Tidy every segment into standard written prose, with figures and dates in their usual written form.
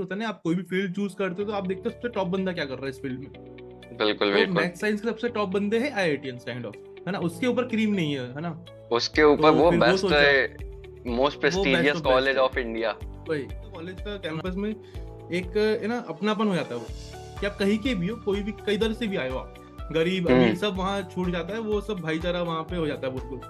होता है ना, आप कोई भी फील्ड चूज करते हो तो आप देखते हो सबसे टॉप बंदा क्या कर रहा है इस फील्ड में। बिल्कुल तो बिल्कुल। मैथ साइंस के सबसे टॉप बंदे हैं आईआईटियंस काइंड ऑफ, है ना। उसके ऊपर क्रीम नहीं है ना। उसके ऊपर तो वो फिर वो बेस्ट सोचा, है, मोस्ट वो best prestigious of best college है। Of India. वही कॉलेज का कैंपस में एक है ना अपनापन हो जाता है वो, कि आप कहीं के भी हो, कोई भी कई दर से भी आए हो आप, गरीब अमीर हम्म। सब वहाँ छूट जाता है, वो सब भाईचारा वहाँ पे हो जाता है बिल्कुल।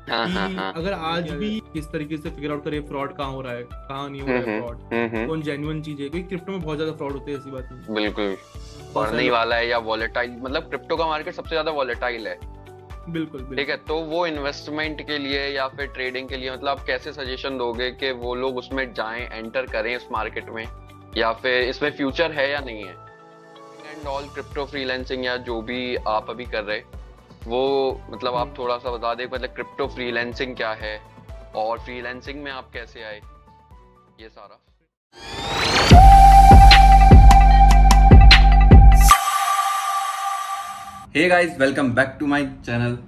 हाँ हाँ कि हाँ। अगर आज भी किस तरीके से फिगर आउट करें फ्रॉड कहाँ हो रहा है, कहाँ नहीं हो रहा है फ्रॉड, हम्म। कौन जेन्युइन चीज है, क्योंकि क्रिप्टो में बहुत ज्यादा फ्रॉड होते हैं, ऐसी बात नहीं है। बिल्कुल। बहुत बढ़ने सारे ही लोग, वाला है या वॉलेटाइल, मतलब क्रिप्टो का मार्केट सबसे ज्यादा वॉलेटाइल है। बिल्कुल ठीक है, बिल्कुल। तो वो इन्वेस्टमेंट के लिए या फिर ट्रेडिंग के लिए, मतलब आप कैसे सजेशन दोगे कि वो लोग उसमें जाएं, एंटर करें इस मार्केट में, या फिर इसमें फ्यूचर है या नहीं है? एंड ऑल क्रिप्टो फ्रीलांसिंग या जो भी आप अभी कर रहे, वो मतलब आप हम्म। थोड़ा सा बता दें, मतलब क्रिप्टो फ्रीलांसिंग क्या है और फ्रीलांसिंग में आप कैसे आए, ये सारा। Hey guys, welcome back to my channel,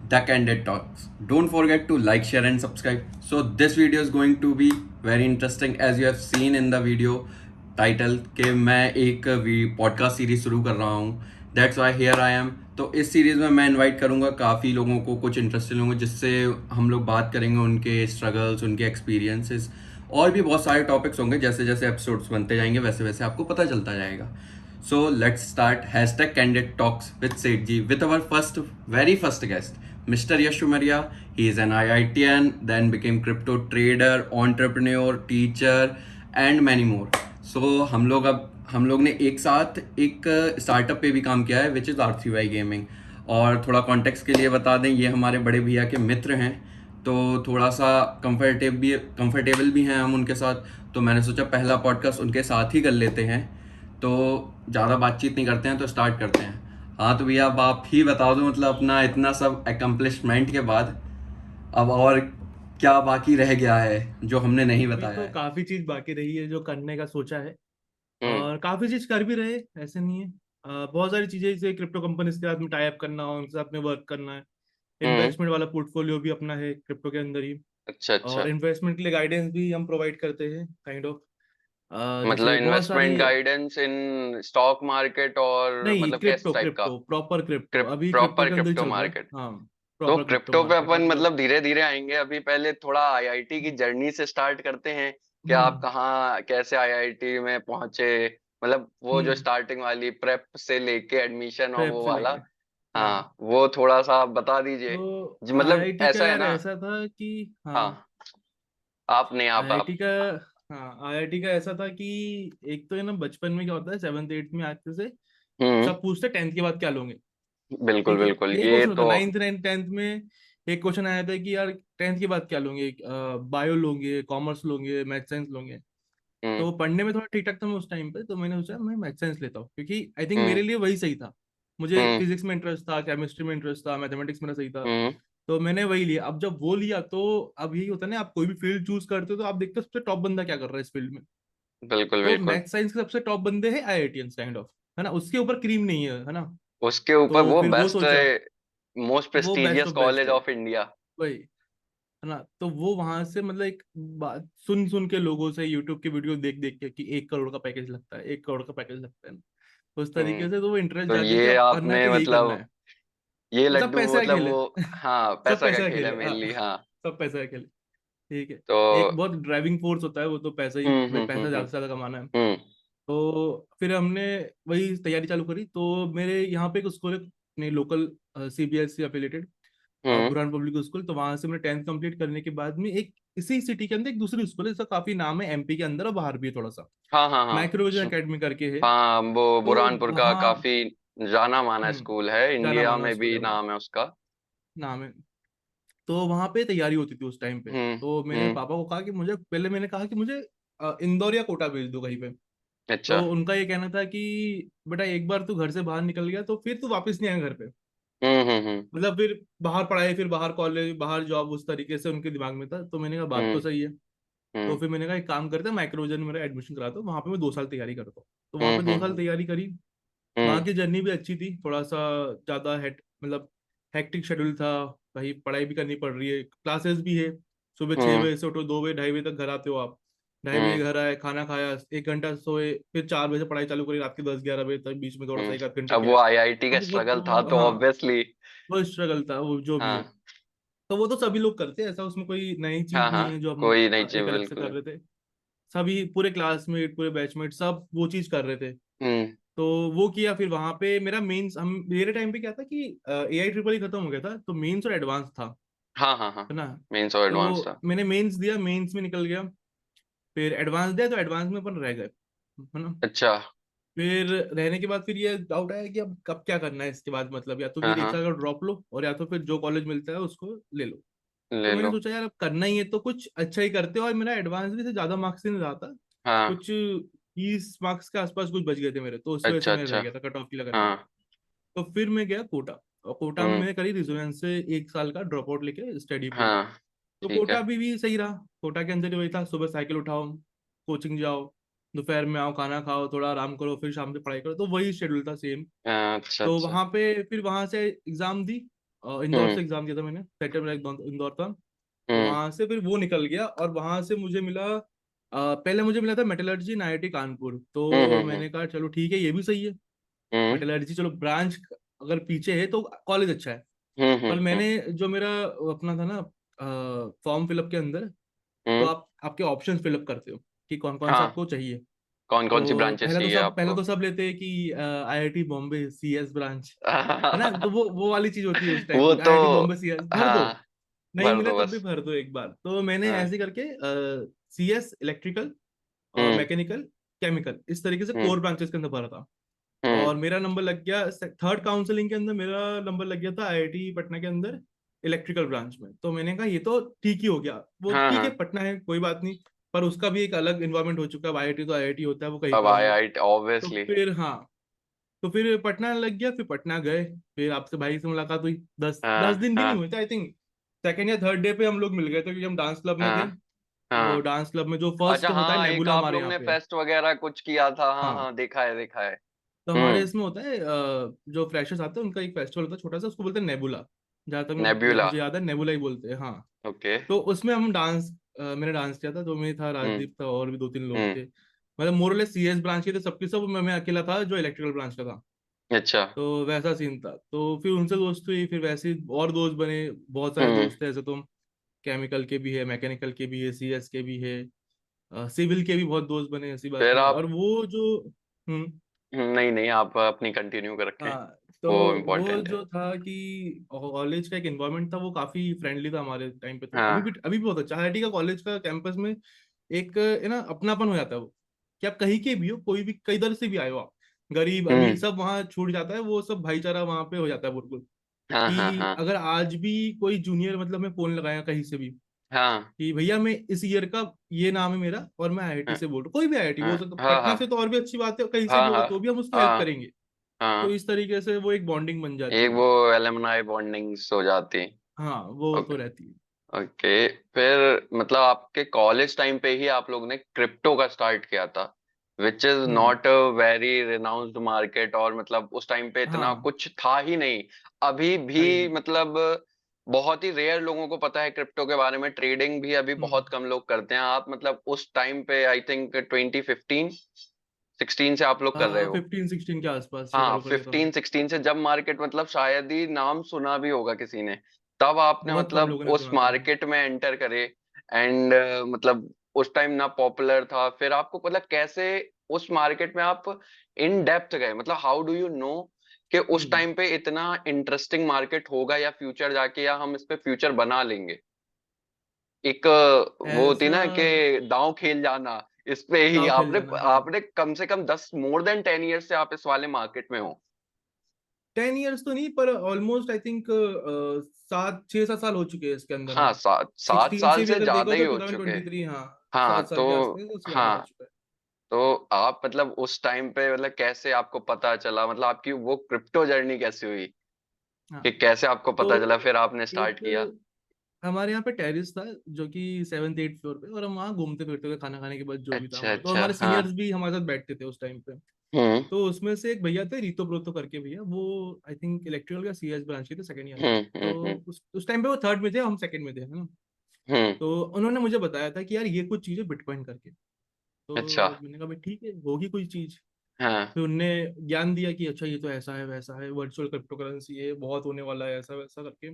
The Candid Talks. Don't forget to like, share, and subscribe. So this video is going to be very interesting, as you have seen in the video title कि मैं एक podcast series शुरू कर रहा हूँ. That's why here I am. तो इस series में मैं इनवाइट करूँगा काफ़ी लोगों को, कुछ इंटरेस्टेड लोगों को, जिससे हम लोग बात करेंगे उनके स्ट्रगल्स, उनके एक्सपीरियंसेस, और भी बहुत सारे टॉपिक्स होंगे. जैसे जैसे एपिसोड्स बनते जाएंगे वैसे वैसे आपको पता चलता जाएगा. So let's start hashtag Candid Talks with Sethji with our very first guest, Mr. Yash Umaria. He is an IITian, then became crypto trader, entrepreneur, teacher, and many more. So हम लोग ने एक साथ एक स्टार्टअप पे भी काम किया है, विच इज़ RCY गेमिंग. और थोड़ा कॉन्टेक्स्ट के लिए बता दें, ये हमारे बड़े भैया के मित्र हैं, तो थोड़ा सा कंफर्टेबल भी हैं हम उनके साथ. तो मैंने सोचा पहला पॉडकास्ट उनके साथ ही कर लेते हैं. तो ज़्यादा बातचीत नहीं करते हैं, तो स्टार्ट करते हैं. हाँ तो भैया, अब आप ही बता दो, मतलब अपना इतना सब अकम्पलिशमेंट के बाद अब और क्या बाकी रह गया है जो हमने नहीं अभी बताया तो है. काफी चीज बाकी रही है जो करने का सोचा है, हम्म और काफी चीज कर भी रहे, ऐसे नहीं है। बहुत सारी चीजें जैसे क्रिप्टो कंपनीज के साथ में टाई अप करना, उनके साथ में वर्क करना है। हम्म। इन्वेस्टमेंट वाला पोर्टफोलियो भी अपना है क्रिप्टो के अंदर ही। अच्छा अच्छा। और इन्वेस्टमेंट के लिए गाइडेंस भी हम प्रोवाइड करते हैं काइंड ऑफ। मतलब जैसे बहुत सारी, investment guidance in stock market, और नहीं मतलब किस क्रिप्टो टाइप का? क्रिप्टो प्रॉपर क्रिप्टो, अभी क्रिप्टो प्रॉपर के अंदर ही क्रिप्टो चल रहा है। मार्केट। हाँ, तो प्रॉपर क्रिप्टो क्रिप्टो पे मार्केट अपन मतलब। मतलब धीरे धीरे आएंगे, अभी पहले थोड़ा आईआईटी की जर्नी से स्टार्ट करते हैं कि आप हम्म कहाँ कैसे आईआईटी में पहुंचे, मतलब वो जो हम्म। स्टार्टिंग वाली प्रेप से लेके एडमिशन और प्रेप वो से वाला। लेके, हाँ। हाँ, वो थोड़ा सा आप बता दीजिए तो जी, मतलब आईआईटी का ऐसा है यार ना। ऐसा था कि, हाँ, हाँ, आप नहीं, आप। आईआईटी का, हाँ आईआईटी का ऐसा था कि एक तो है ना, बचपन में क्या होता है, सेवन्थ एट्थ में आते से हम्म। सब पूछते टेंथ के बाद क्या लोगे। बिल्कुल ठीक है, बिल्कुल, यही ये क्वेश्चन होता तो। है नाइन्थ नाइन्थ टेंथ में। एक क्वेश्चन आया था कि यार टेंथ के बाद क्या लोगे, बायो लोगे, कॉमर्स लोगे, मैथ साइंस लोगे। हम्म तो पढ़ने में थोड़ा ठीक ठाक था मैं उस टाइम पे, तो मैंने सोचा मैं मैथ साइंस लेता हूँ, क्योंकि आई थिंक हम्म मेरे लिए वही सही था। मुझे हम्म फिजिक्स में इंटरेस्ट था, केमिस्ट्री में इंटरेस्ट था, मैथमेटिक्स मेरा सही था। हम्म। तो मैंने वही लिया। अब जब वो लिया तो अब यही होता है ना, आप कोई भी फील्ड चूज करते हो तो आप देखते हो सबसे टॉप बंदा क्या कर रहा है इस फील्ड में। बिल्कुल तो बिल्कुल। मैथ साइंस के सबसे टॉप बंदे हैं आईआईटियंस काइंड ऑफ, है ना। उसके ऊपर क्रीम नहीं है ना। उसके ऊपर तो वो फिर वो बेस्ट सोचा, है, मोस्ट वो best prestigious of best college है। Of India. वही, है ना। तो वो वहां से मतलब एक बात सुन सुन के लोगों से, यूट्यूब के वीडियो देख देख के, कि 1 करोड़ का पैकेज लगता है, 1 करोड़ का पैकेज लगता है, उस तरीके से तो वो इंटरेस्ट तो जाग गया कि ये अब करना है आपने तो यही करना मतलब है। ये सब लड्डू पैसे का मतलब खेल वो। है। हाँ, सब पैसा का पैसे का खेल खेल है है, हाँ। मेनली, हाँ। सब पैसे का खेल है। ठीक है। तो एक बहुत ड्राइविंग फोर्स होता है वो तो पैसा ही, भाई पैसा ज्यादा से ज्यादा कमाना है। हम्म तो फिर हमने वही तैयारी चालू करी। तो मेरे यहाँ पे एक स्कूल है, अपने लोकल सीबीएसई एफिलेटेड, हम्म बुरहान पब्लिक स्कूल। तो वहां से मैंने टेंथ कंप्लीट करने के बाद में एक इसी सिटी के अंदर एक दूसरी स्कूल है, जिसका काफी नाम है एमपी के अंदर और बाहर भी है थोड़ा सा, हाँ हाँ हाँ। माइक्रोविजन एकेडमी करके है। हाँ, वो तो बुरहानपुर का वहाँ, काफी जाना माना हम्म, स्कूल है, जाना इंडिया माना में स्कूल भी है वो, नाम है उसका। नाम है। तो वहां पे तैयारी होती थी उस टाइम पे। तो मैंने हम्म। पापा को कहा कि मुझे पहले, मैंने कहा कि मुझे इंदौर या कोटा भेज दो कहीं पे। अच्छा। तो उनका ये कहना था कि बेटा एक बार तू घर से बाहर निकल गया तो फिर तू वापस नहीं आएगा घर पे। हम्म। मतलब फिर बाहर पढ़ाई, फिर बाहर कॉलेज, बाहर जॉब, उस तरीके से उनके दिमाग में था। तो मैंने कहा बात तो हम्म सही है। तो हम्म फिर मैंने कहा एक काम करते हैं, माइक्रोविजन में मेरा एडमिशन करा दो, वहां पे मैं 2 साल तैयारी करता हूँ। तो वहां पे 2 साल हम्म तैयारी करी। हम्म वहां की जर्नी भी अच्छी थी, थोड़ा सा ज्यादा हेट मतलब हेक्टिक शेड्यूल था। भाई पढ़ाई भी करनी पड़ रही है, क्लासेस भी है। सुबह छह हम्म बजे से उठो, 2 बजे 2:30 बजे तक घर आते हो आप। 2:30 बजे घर आए, खाना खाया, 1 घंटा सोए, फिर 4 बजे से पढ़ाई चालू करी रात के 11-11 बजे तक, बीच में थोड़ा सा हम्म। 1 आध घंटे अब वो गैप। आईआईटी का अब वो स्ट्रगल था तो तो हाँ, ऑब्वियसली। वो स्ट्रगल था, वो जो भी है। हाँ तो वो तो सभी लोग करते हैं, ऐसा उसमें कोई नई हाँ चीज हाँ, नहीं है जो हम कोई नहीं चाहिए एक अलग से कर बिल्कुल। रहे थे। सभी पूरे क्लासमेट, पूरे बैचमेट सब वो चीज कर रहे थे। हम्म। तो वो किया, फिर वहां पे मेरा मेंस, हम मेरे टाइम पे क्या था कि AI ट्रिपल ही खत्म हो गया था, तो मेंस और एडवांस था, हाँ हाँ हाँ, है ना। मेंस और एडवांस तो था। मैंने मेंस दिया, मेंस में निकल गया। फिर एडवांस दिया, तो एडवांस में अपन रह गए, है ना। अच्छा। फिर रहने के बाद फिर ये डाउट आया कि अब कब क्या करना है इसके बाद, मतलब या तो हाँ फिर एक हाँ, साल का ड्रॉप लो, और या तो फिर जो कॉलेज मिलता है उसको ले लो। तो ले मैंने लो। सोचा यार अब करना ही है तो कुछ अच्छा ही करते हो, और मेरा एडवांस भी से ज्यादा मार्क्स नहीं रहा था, हाँ। कुछ 30 मार्क्स के आसपास कुछ बच गए थे मेरे, तो उस वजह से अच्छा मैं रह अच्छा। गया था, कट ऑफ क्लियर करने में। हाँ। तो फिर मैं गया कोटा, और कोटा में हम्म। मैंने करी रेजोनेंस से 1 साल का ड्रॉप आउट लेके स्टडी पूरा। हाँ तो ठीक कोटा है। भी सही रहा। कोटा के अंदर ही वही था, सुबह साइकिल उठाओ, कोचिंग जाओ, दोपहर में आओ, खाना खाओ, थोड़ा आराम करो, फिर शाम से पढ़ाई करो, तो वही शेड्यूल था सेम। अच्छा तो अच्छा। वहां पे फिर वहां से एग्जाम दी, इंदौर हम्म से एग्जाम दिया था मैंने, सेंटर मेरा इंदौर था। तो हम्म वहां से फिर वो निकल गया, और वहां से मुझे मिला, पहले मुझे मिला था मेटलर्जी इन IIT कानपुर, तो हम्म। मैंने कहा चलो ठीक है, ये भी सही है। हम्म मेटलर्जी चलो ब्रांच अगर पीछे है तो कॉलेज अच्छा है। पर हम्म। मैंने जो मेरा अपना था ना, फॉर्म फिलअप के अंदर, तो हम्म। आप आपके ऑप्शंस फिलअप करते हो कि कौन कौन सा हाँ, आपको चाहिए। कौन कौन सी तो ब्रांचेस चाहिए पहले आपको? तो सब लेते हैं कि IIT बॉम्बे CS ब्रांच, है ना। तो वो वाली चीज होती है उस टाइम वो पे, तो IIT बॉम्बे CS भर दो, हाँ, नहीं भर मिला दो तब भी बस। भर दो एक बार। तो मैंने हाँ। ऐसे करके CS इलेक्ट्रिकल, हम्म मैकेनिकल, केमिकल, इस तरीके से हम्म कोर ब्रांचेस के अंदर भरा था। हम्म। और मेरा नंबर लग गया थर्ड काउंसलिंग के अंदर, मेरा नंबर लग गया था IIT पटना के अंदर इलेक्ट्रिकल ब्रांच में। तो मैंने कहा ये तो ठीक ही हो गया, वो हाँ ठीक है, हाँ। पटना है कोई बात नहीं, पर उसका भी एक अलग इन्वायरमेंट हो चुका है। अब IIT तो IIT होता है, वो कहीं अब का आया भी। आई तो ऑब्वियसली। फिर हाँ, तो फिर पटना लग गया, फिर पटना गए। फिर आपसे भाई से मुलाकात हुई, दस दस हाँ दिन भी नहीं हाँ हुए थे आई थिंक, सेकेंड या थर्ड डे पे हम लोग मिल गए थे, क्योंकि हम डांस क्लब में थे। हाँ वो हाँ। डांस क्लब में जो फर्स्ट अच्छा होता है हाँ, एक नेबुला आप हमारे लोग यहाँ ने पे। फेस्ट वगैरह कुछ किया था, हाँ हाँ, हाँ, देखा है देखा है। तो हमारे हम्म। इसमें होता है जो फ्रेशर्स आते हैं उनका एक फेस्टिवल होता है छोटा सा, उसको बोलते हैं नेबुला। जहाँ तक नेब्यूला। मुझे याद है नेबुला ही बोलते हैं, हाँ। ओके। तो उसमें हम मैंने डांस किया था, तो मैं था, हम्म राजदीप था, और भी 2-3 लोग हम्म। थे। मतलब मोरलेस CS ब्रांच के थे सबके सब, मैं अकेला था जो इलेक्ट्रिकल ब्रांच का था। अच्छा। तो वैसा सीन था। तो फिर उनसे दोस्त हुई, फिर वैसे ही और दोस्त बने, बहुत सारे हम्म। दोस्त थे ऐसे तो। केमिकल के भी है, मैकेनिकल के भी है, CS के भी है, सिविल के भी बहुत दोस्त बने, ऐसी बात फिर नहीं है। आप और वो जो हम्म नहीं नहीं, आप अपनी कंटिन्यू कर रखें, हाँ, तो वो वो इम्पोर्टेंट है। जो था कि कॉलेज का एक एनवायरनमेंट था, वो काफी फ्रेंडली था हमारे टाइम पे। तो हाँ। अभी भी बहुत अच्छा IIT का कॉलेज का कैंपस में एक है ना अपनापन हो जाता है वो, कि आप कहीं के भी हो, कोई भी कई इधर से भी आए हो आप, गरीब अमीर हम्म। सब वहाँ छूट जाता है, वो सब भाईचारा वहाँ पे हो जाता है बिल्कुल। हाँ हाँ कि हाँ अगर आज भी कोई जूनियर, मतलब मैं फोन लगाया कहीं से भी हाँ कि भैया मैं इस ईयर का, ये नाम है मेरा, और मैं IIT हाँ से बोल रहा हूँ, कोई भी IIT हाँ हो सकता, हाँ पटना हाँ से तो और भी अच्छी बात है, कहीं से भी हाँ होगा हाँ तो भी हम उसकी हेल्प हाँ करेंगे। तो हाँ। इस तरीके से वो एक बॉन्डिंग बन जाती एक है। वो एलुमनाई बॉन्डिंग्स हो जाती। हाँ, वो तो ओके। रहती है। ओके, फिर मतलब आपके कॉलेज टाइम पे ही आप लोग ने क्रिप्टो का स्टार्ट किया था, which is hmm. Not a very renounced market, और मतलब उस टाइम पे इतना हाँ, कुछ था ही नहीं। अभी था भी ही नहीं। मतलब बहुत ही रेयर लोगों को पता है क्रिप्टो के बारे में, ट्रेडिंग भी अभी हम्म। बहुत कम लोग करते हैं। आप मतलब उस टाइम पे आई थिंक 2015 16 से आप लोग कर रहे हो। 15-16 के आसपास से हाँ, चालू करेगा था। 15 16 से, जब मार्केट मतलब शायद ही नाम सुना भी होगा किसी ने, तब आपने बहुत कम मतलब लोगों ने उस सुना था। मार्केट में एंटर करे। एंड मतलब उस टाइम ना पॉपुलर था, फिर आपको मतलब कैसे उस मार्केट में आप इन डेप्थ गए, मतलब हाउ डू यू नो कि उस हम्म। टाइम पे इतना इंटरेस्टिंग मार्केट होगा, या फ्यूचर जाके, या हम इस पे फ्यूचर बना लेंगे। एक वो होती है ऐसा ना कि दांव खेल जाना, इस पे ही दाव खेल आपने जाना, हाँ। आपने कम से कम 10 मोर देन 10 ईयर से आप इस वाले मार्केट में हो। 10 years तो नहीं, पर ऑलमोस्ट आई थिंक 6-7 साल हो चुके हैं इसके अंदर हाँ, में। सात सात 16 साल से भी से अगर ज्यादा देखो ही तो हो चुके हैं। 2023, हाँ। हाँ 7 साल के तो, आसपास, उससे ज्यादा हो हाँ चुका है। तो आप मतलब उस टाइम पे मतलब कैसे आपको पता चला, मतलब आपकी वो क्रिप्टो जर्नी कैसे हुई, हाँ, कि कैसे आपको पता चला तो फिर आपने स्टार्ट एक किया? हमारे यहाँ पे टेरिस था, जो कि 7th 8th फ्लोर पे, और हम वहाँ घूमते फिरते थे खाना खाने के बाद, जो भी था अच्छा हमारा, तो अच्छा। हमारे हाँ। सीनियर्स भी हमारे साथ बैठते थे उस टाइम पे। हम्म तो उसमें से एक भैया थे, रीतो ब्रोतो करके भैया, वो आई थिंक इलेक्ट्रिकल का CS ब्रांच के थे, सेकंड ईयर में। तो हम्म। उस टाइम पे वो थर्ड में थे, हम सेकंड में थे, है ना। हम्म। तो उन्होंने मुझे बताया था कि यार ये कुछ चीजें बिटकॉइन करके, अच्छा। तो मैंने कहा भाई ठीक है, होगी कोई चीज। हाँ। फिर उनने ज्ञान दिया कि अच्छा ये तो ऐसा है वैसा है, वर्चुअल क्रिप्टो करेंसी है, बहुत होने वाला है, ऐसा वैसा करके।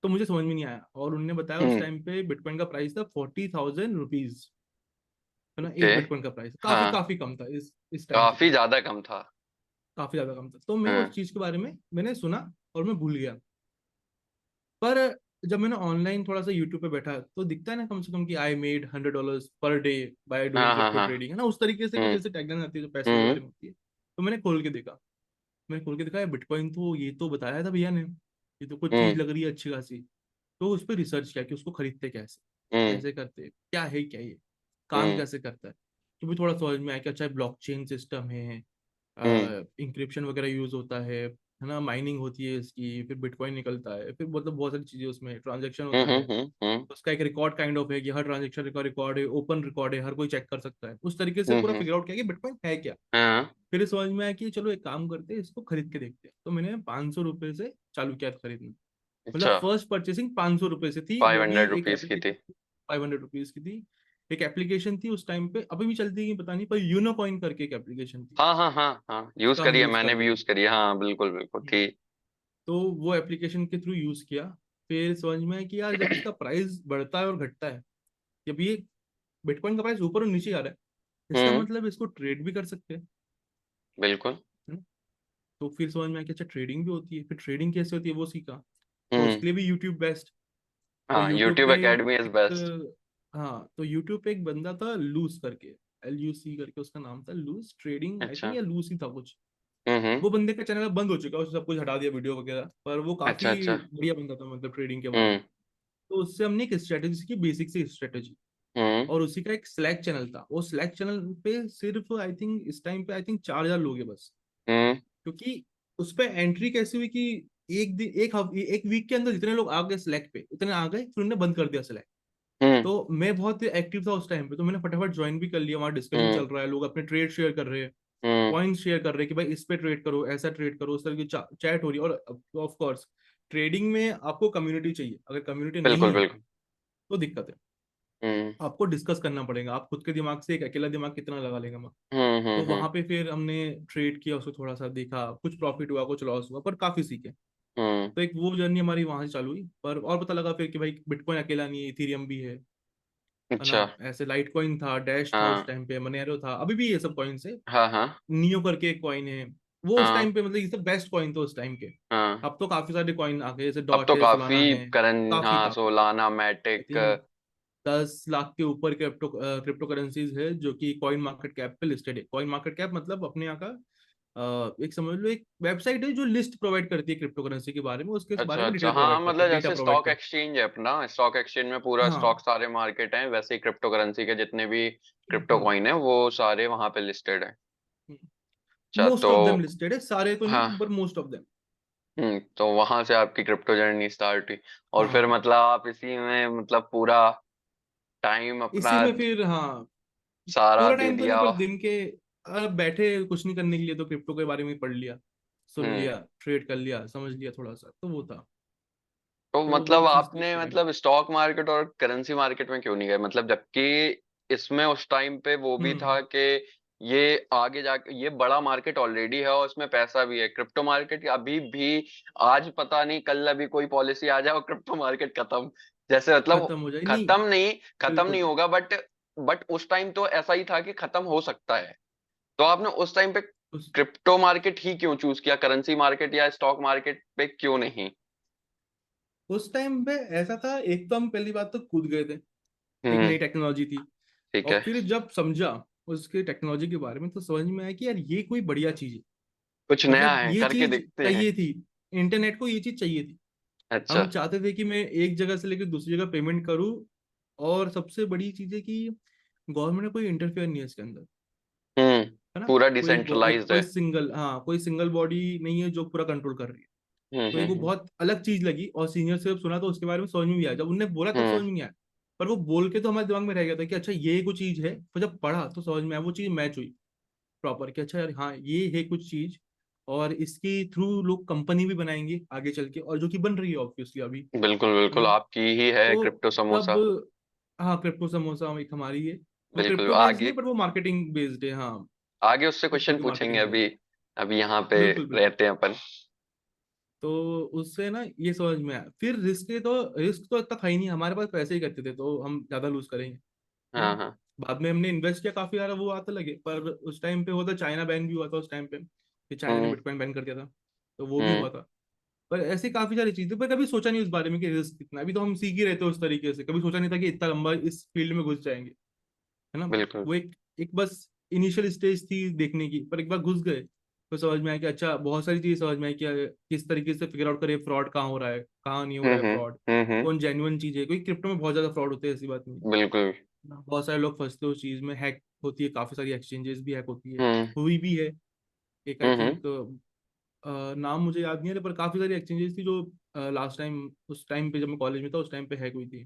तो मुझे समझ में नहीं आया, और उनने बताया उस हम्म। टाइम पे बिटकॉइन का प्राइस था 40,000 रुपीज, है ना, ओके। एक बिटकॉइन का प्राइस काफी हाँ, काफी कम था इस टाइम के काफी लिए, ज्यादा कम था। काफी ज्यादा कम था। तो मैं उस हाँ। चीज के बारे में मैंने सुना और मैं भूल गया। पर जब मैंने ऑनलाइन थोड़ा सा यूट्यूब पे बैठा तो दिखता है ना कम से कम कि I made $100 per day by doing हाँ। हाँ। क्रिप्टो हाँ। ट्रेडिंग, है ना, उस तरीके से कुछ हम्म। ऐसे टैगलाइन आती है जो पैसों के हम्म। बारे में होती है। तो मैंने खोल के देखा है बिटकॉइन, तो ये तो बताया था भैया ने, ये तो कुछ चीज हम्म। लग रही है अच्छी खासी। तो उस पर रिसर्च किया कि उसको खरीदते कैसे, हम्म। कैसे करते, क्या ये काम हम्म। कैसे करता है। तो भी थोड़ा समझ में आया कि अच्छा ब्लॉकचेन सिस्टम है, हम्म। इंक्रिप्शन वगैरह यूज होता है ना, माइनिंग होती है इसकी, फिर बिटकॉइन निकलता है, फिर मतलब बहुत सारी चीजें उसमें ट्रांजेक्शन हम्म। होता है। हम्म। उसका एक रिकॉर्ड काइंड ऑफ है कि हर ट्रांजेक्शन का रिकॉर्ड है, ओपन रिकॉर्ड है, हर कोई चेक कर सकता है, उस तरीके से पूरा हम्म। फिगर आउट किया कि बिटकॉइन है क्या। हाँ। फिर समझ में आया कि चलो एक काम करते हैं, इसको खरीद के देखते हैं। तो मैंने 500 रुपये से चालू किया खरीदना। मतलब अच्छा। फर्स्ट परचेसिंग 500 रुपये से थी, फाइव वो भी हंड्रेड एक रुपीज की थी। एप्लीकेशन, 500 रुपीज की थी। एक एप्लीकेशन थी उस टाइम पे, अभी भी चलती है कि पता नहीं, पर यूनो कॉइन करके एक एप्लीकेशन थी, हाँ हाँ हाँ हाँ, यूज उसका हम करिए, यूज कर मैंने भी रहे थे। यूज करी है। हाँ, बिल्कुल बिल्कुल हम्म। थी। तो वो एप्लीकेशन के थ्रू यूज किया। फिर समझ में आया कि यार जब इसका प्राइस बढ़ता है और घटता है, जब ये बिटकॉइन का प्राइस ऊपर और नीचे आ रहा है, इसका हम्म। मतलब इसको ट्रेड भी कर सकते हैं, बिल्कुल। है ना। तो फिर समझ में आया कि अच्छा ट्रेडिंग भी होती है, फिर ट्रेडिंग कैसे होती है वो सीखा। तो हम्म। उसके लिए भी यूट्यूब बेस्ट। तो हाँ, यूट्यूब यूट्यूब पे एकेडमी इज बेस्ट। एक, हाँ, तो यूट्यूब पे एक बंदा था लूस करके, LUC करके उसका नाम था, लूस ट्रेडिंग आई थिंक, अच्छा। या लूस ही था कुछ। हम्म। वो बंदे का चैनल बंद हो चुका है, उसने सब कुछ हटा दिया वीडियो वगैरह, पर वो अच्छा काफी अच्छा। बढ़िया बंदा था मतलब ट्रेडिंग के बारे में। हम्म। तो उससे हमने एक स्ट्रेटेजी सीखी, बेसिक से स्ट्रेटेजी। हम्म। और उसी का एक स्लैक चैनल था, वो स्लैक चैनल पे सिर्फ आई थिंक इस टाइम पे आई थिंक 4,000 लोग हैं बस। हम्म। क्योंकि उस पे एंट्री कैसी हुई कि एक दिन एक वीक के अंदर जितने लोग आ गए स्लैक पे उतने आ गए, फिर उन्होंने बंद कर दिया स्लैक। हम्म। तो मैं बहुत एक्टिव था उस टाइम पे, तो मैंने फटाफट ज्वाइन भी कर लिया, वहाँ डिस्कशन हम्म। चल रहा है, लोग अपने ट्रेड शेयर कर रहे हैं, हम्म। पॉइंट्स शेयर कर रहे हैं कि भाई इस पे ट्रेड करो, ऐसा ट्रेड करो, उस तरह की चैट हो रही है। और ऑफ कोर्स ट्रेडिंग में आपको कम्युनिटी चाहिए, अगर कम्युनिटी नहीं बिल्कुल है बिल्कुल। तो दिक्कत है। हम्म। आपको डिस्कस करना पड़ेगा, आप खुद के दिमाग से एक अकेला दिमाग कितना लगा लेगा। तो हम्म। वहां पे फिर हमने ट्रेड किया, उसको थोड़ा सा देखा, कुछ प्रॉफिट हुआ कुछ लॉस हुआ, पर काफी सीखे। हम्म। तो एक वो जर्नी हमारी वहां से चालू हुई, पर और पता लगा फिर कि भाई बिटकॉइन अकेला नहीं है, इथेरियम भी है ना। अच्छा। ऐसे लाइट कॉइन था, डैश था उस हाँ टाइम पे, मनेरो था, अभी भी ये सब कॉइन है। हाँ हाँ नियो करके एक कॉइन है, वो उस हाँ टाइम पे मतलब ये सब बेस्ट कॉइन थे उस टाइम के। हाँ। अब तो काफी सारे कॉइन आ गए, जैसे अब डॉट तो है, काफी सोलाना है, करन, काफी हाँ, काफी सोलाना, आई मैटिक। थिंक 10 लाख के ऊपर क्रिप्टो करेंसीज है जो कि कॉइन मार्केट कैप पे लिस्टेड है। कॉइन मार्केट कैप मतलब अपने यहाँ का एक समझ लो एक वेबसाइट है जो लिस्ट प्रोवाइड करती है क्रिप्टो करेंसी के बारे में, उसके बारे अच्छा में अच्छा। डिटेल हाँ, प्रोवाइड करती मतलब है, डेटा जैसे प्रोवाइड स्टॉक करती एक्सचेंज है अपना, स्टॉक एक्सचेंज में पूरा है। स्टॉक हाँ, सारे मार्केट हैं, वैसे ही क्रिप्टो करेंसी के जितने भी क्रिप्टो हाँ, कॉइन है वो सारे वहां पे लिस्टेड है। अच्छा मोस्ट तो। ऑफ देम लिस्टेड है, सारे तो हाँ। नहीं पर मोस्ट ऑफ देम। तो वहां से आपकी क्रिप्टो जर्नी स्टार्ट हुई, और फिर हाँ, मतलब आप इसी में मतलब पूरा टाइम अपना इसी में फिर हाँ, सारा पूरा दे टाइम तो नहीं दिया। पर दिन के बैठे कुछ नहीं करने के लिए तो क्रिप्टो के बारे में ही पढ़ लिया, सुन हम्म। लिया, ट्रेड कर लिया, समझ लिया थोड़ा सा, तो वो था। तो तो वो मतलब चीज थी आपने स्टार्टिंग। मतलब स्टॉक मार्केट और करेंसी मार्केट में क्यों नहीं गए, मतलब जबकि इसमें उस टाइम पे वो भी हम्म। था कि ये आगे जाके ये बड़ा मार्केट ऑलरेडी है और इसमें पैसा भी है। क्रिप्टो मार्केट अभी भी, आज पता नहीं कल अभी कोई पॉलिसी आ जाए और क्रिप्टो मार्केट खत्म, जैसे मतलब खत्म हो जाए नहीं, खत्म नहीं बिल्कुल। होगा, बट उस टाइम तो ऐसा ही था कि खत्म हो सकता है। तो आपने उस टाइम पे उस क्रिप्टो मार्केट ही क्यों चूज किया, करेंसी मार्केट या स्टॉक मार्केट पे क्यों नहीं? उस टाइम पे ऐसा था, एक तो हम पहली बात तो कूद गए थे, एक हम्म। नई टेक्नोलॉजी थी। ठीक और है। फिर जब समझा उसके टेक्नोलॉजी के बारे में तो समझ में आया कि यार ये कोई बढ़िया चीज है। कुछ नया मतलब है ये करके चीज दिखते हैं। चाहिए थी, इंटरनेट को ये चीज चाहिए थी। अच्छा। हम चाहते थे कि मैं एक जगह से लेकर दूसरी जगह पेमेंट करूं। और सबसे बड़ी चीज है कि गवर्नमेंट ने कोई इंटरफेयर नहीं है इसके अंदर, है ना। पूरा कोई डिसेंट्रलाइज्ड है। कोई सिंगल बॉडी नहीं है जो पूरा कंट्रोल कर रही है। तो एक वो हम्म। बहुत अलग चीज लगी, और सीनियर से जब सुना तो उसके बारे में समझ में भी आया, जब उनने बोला तब समझ हम्म। में नहीं आया। पर वो बोल के तो हमारे दिमाग में रह गया था कि अच्छा ये कुछ चीज है, तो जब पढ़ा तो समझ में आया, वो चीज मैच हुई प्रॉपर कि अच्छा यार हाँ ये है कुछ चीज। और इसके थ्रू लोग कंपनी भी बनाएंगे आगे चल के, और जो कि बन रही है ऑब्वियसली अभी, बिल्कुल है ना। बिल्कुल, आपकी ही है तो क्रिप्टो तब समोसा। हाँ, क्रिप्टो समोसा एक हमारी है। वो बिल्कुल। क्रिप्टो बेस्ड आगे नहीं है, बट वो मार्केटिंग बेस्ड है। हाँ, आगे उससे क्रिप्टो क्वेश्चन की पूछेंगे, मार्केटिंग है। अभी अभी यहाँ पे बिल्कुल बिल्कुल। रहते हैं अपन। तो उससे ना ये समझ में आया, फिर रिस्क तो इतना था ही नहीं, हमारे पास पैसे ही करते थे तो हम ज्यादा लूज करेंगे, है हाँ ना। हाँ। बाद में हमने इन्वेस्ट किया काफी सारा, वो आते लगे, पर उस टाइम पे हुआ था चाइना बैन भी हुआ था उस टाइम पे, कि चाइना ने हम्म बिटकॉइन बैन कर दिया था, तो वो भी हम्म। हुआ था। पर ऐसी काफी सारी चीजें, पर कभी सोचा नहीं उस बारे में कि रिस्क कितना, अभी तो हम सीख ही रहे थे उस तरीके से, कभी सोचा नहीं था कि इतना लंबा इस फील्ड में घुस जाएंगे, है ना। बिल्कुल। वो एक एक बस इनिशियल स्टेज थी देखने की, पर एक बार घुस गए तो समझ में आया कि अच्छा, बहुत सारी चीजें समझ में आई कि किस तरीके से फिगर आउट करें फ्रॉड कहाँ हो रहा है, कहाँ नहीं हो रहा है फ्रॉड, हम्म। कौन जेन्युइन चीज है, क्योंकि क्रिप्टो में बहुत ज्यादा फ्रॉड होते हैं, ऐसी बात नहीं है बिल्कुल। ना। बहुत सारे लोग फंसते हैं उस चीज में, हैक होती है, काफी सारी एक्सचेंजेस भी हैक होती है, हम्म हुई भी है। एक आई हम्म। थिंक नाम मुझे याद नहीं है, पर काफी सारी एक्सचेंजेस थी जो लास्ट टाइम, उस टाइम पे जब मैं कॉलेज में था उस टाइम पे हैक हुई थी,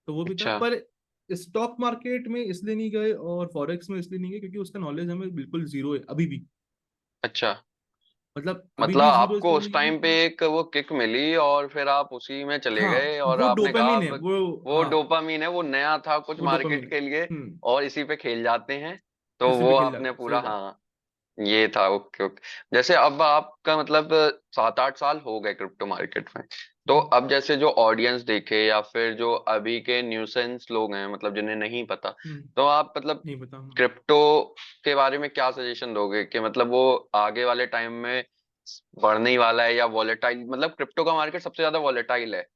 तो वो भी था। अच्छा पर स्टॉक मार्केट में इसलिए नहीं गए और फॉरेक्स में इसलिए नहीं गए क्योंकि उसका नॉलेज हमें बिल्कुल जीरो है अभी भी। अच्छा। मतलब अभी मतलब भी जीरो आपको इसलिए उस नहीं है टाइम पे कि, एक वो किक मिली और फिर आप उसी में चले हाँ, गए और वो आपने कहा डोपामिन है अब वो। वो हाँ, डोपामीन है, वो नया था कुछ वो मार्केट डोपामिन है। के लिए हम्म। और इसी पे खेल जाते हैं, तो इसी वो पे खेल आपने जाते, सही पूरा, बात। हाँ। ये था, ओके ओके। जैसे अब आपका मतलब 7-8 साल हो गए क्रिप्टो मार्केट में, तो हम्म। अब जैसे जो ऑडियंस देखे या फिर जो अभी के न्यूसेंस लोग हैं, मतलब जिन्हें नहीं पता, हम्म, तो आप मतलब नहीं पता, हाँ। क्रिप्टो के बारे में क्या सजेशन दोगे कि मतलब वो आगे वाले टाइम में बढ़ने ही वाला है या वॉलेटाइल, मतलब क्रिप्टो का मार्केट सबसे ज्यादा वॉलेटाइल है,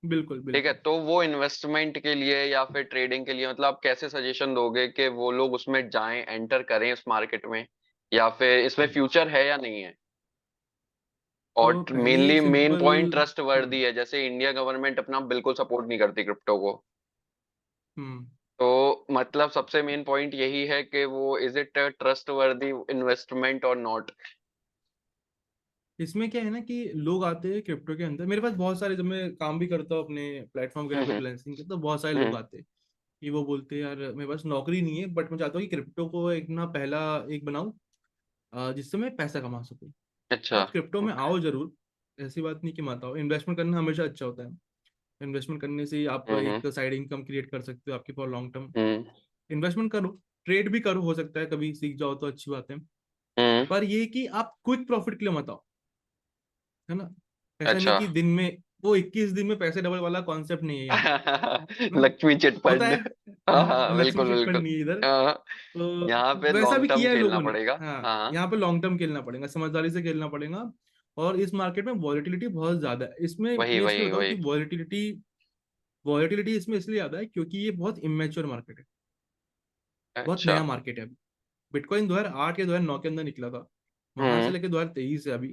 बिल्कुल ठीक है, बिल्कुल। तो वो इन्वेस्टमेंट के लिए या फिर ट्रेडिंग के लिए मतलब आप कैसे सजेशन दोगे कि वो लोग उसमें जाएं, एंटर करें इस मार्केट में, या फिर इसमें हम्म। फ्यूचर है या नहीं है? तो और पहले mainly main simple. Point trust hmm. वर्दी है, जैसे इंडिया गवर्नमेंट अपना बिल्कुल सपोर्ट नहीं करती क्रिप्टो को, हम्म। तो मतलब सबसे मेन पॉइंट यही है कि वो इज इट ट्रस्ट वर्दी इन्वेस्टमेंट और नॉट। इसमें क्या है ना कि लोग आते हैं क्रिप्टो के अंदर, मेरे पास बहुत सारे, जब मैं काम भी करता हूँ अपने प्लेटफॉर्म के नाम पे हम्म फ्रीलांसिंग के, तो बहुत सारे लोग हम्म। आते हैं कि वो बोलते हैं यार मेरे पास नौकरी नहीं है, बट मैं चाहता हूँ कि क्रिप्टो को एक ना पहला एक बनाऊं, जिससे मैं पैसा कमा सकूं। तो अच्छा। आप क्रिप्टो में ओके। आओ जरूर, ऐसी बात नहीं कि मत आओ, इन्वेस्टमेंट करना हमेशा अच्छा होता है। इन्वेस्टमेंट करने से ही आप हम्म। एक साइड इनकम क्रिएट कर सकते हो आपकी for long term. Hmm investment करो, ट्रेड भी करो, हो सकता है कभी सीख जाओ तो अच्छी बात है। हम्म। पर ये कि आप क्विक प्रॉफिट के लिए मत आओ, है ना। ऐसा नहीं अच्छा। कि दिन में, वो 21 दिन में पैसे डबल वाला कॉन्सेप्ट नहीं है यहाँ पे, है ना। लक्ष्मी चिट होता फंड। है, हाँ हाँ, हाँ, लक्ष्मी बिल्कुल चिट फंड बिल्कुल। नहीं है इधर। हाँ, यहाँ पे तो वैसा लॉन्ग भी टर्म किया है खेलना लोगों ने। पड़ेगा। हाँ, हाँ। यहाँ पे लॉन्ग टर्म खेलना पड़ेगा, समझदारी से खेलना पड़ेगा। और इस मार्केट में वॉलेटिलिटी बहुत ज्यादा है इसमें, वही मैं इसलिए वही बताऊँ कि वही। वॉलेटिलिटी वॉलेटिलिटी इसमें इसलिए ज्यादा है क्योंकि ये बहुत इमेच्योर मार्केट है, बहुत अच्छा। नया मार्केट है अभी। बिटकॉइन 2008 या 2009 के अंदर निकला था, वहां से लेकर 2023 है अभी,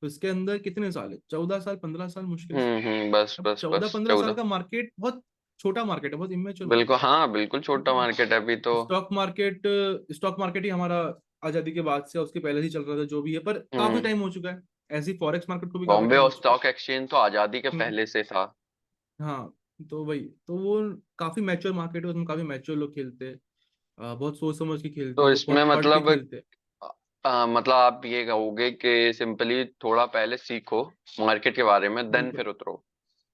तो इसके अंदर कितने साल है, 14 साल 15 साल मुश्किल से। बस अब बस चौदह बस पंद्रह साल 14। का मार्केट बहुत छोटा मार्केट है, बहुत इमेच्योर बिल्कुल, मार्केट हाँ बिल्कुल छोटा है। मार्केट है अभी तो। स्टॉक मार्केट ही हमारा आजादी के बाद से, उसके पहले से ही चल रहा था जो भी है, पर काफी हम्म। टाइम हो चुका है। ऐसी फॉरेक्स मार्केट को भी काफी बॉम्बे टाइम और हो चुका है। स्टॉक एक्सचेंज तो आजादी के हम्म, पहले से था। हाँ। तो वही, तो वो काफी मैच्योर मार्केट है, उसमें काफी मैच्योर लोग खेलते हैं, बहुत सोच समझ के खेलते तो हैं, लोग इसमें बहुत पढ़ के मतलब खेलते हैं। मतलब आप ये कहोगे कि सिंपली थोड़ा पहले सीखो मार्केट के बारे में, देन बिल्कुल। फिर उतरो,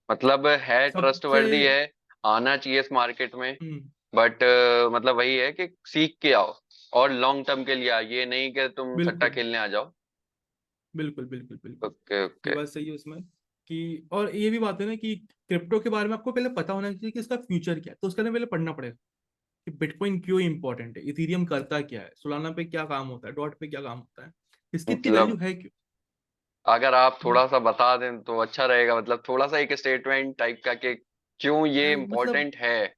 मतलब है सबसे। ट्रस्टवर्दी है, आना चाहिए इस मार्केट में, हम्म। बट मतलब वही है कि सीख के आओ और लॉन्ग टर्म के लिए आओ, ये नहीं कि तुम सट्टा बिल्कुल खेलने आ जाओ। बिल्कुल बिल्कुल बिल्कुल। ओके ये ओके। बात सही है उसमें कि, और ये भी बात है ना कि क्रिप्टो के बारे में आपको पहले पता होना चाहिए कि इसका फ्यूचर क्या है, तो उसके लिए पहले पढ़ना पड़ेगा कि बिटकॉइन क्यों इंपॉर्टेंट है, इथीरियम करता क्या है, सोलाना पे क्या काम होता है, डॉट पे क्या काम होता है, इसकी इतनी वैल्यू मतलब है क्यों, अगर आप है ना। थोड़ा सा बता दें तो अच्छा रहेगा, मतलब थोड़ा सा एक स्टेटमेंट टाइप का कि क्यों ये मतलब इम्पोर्टेंट है।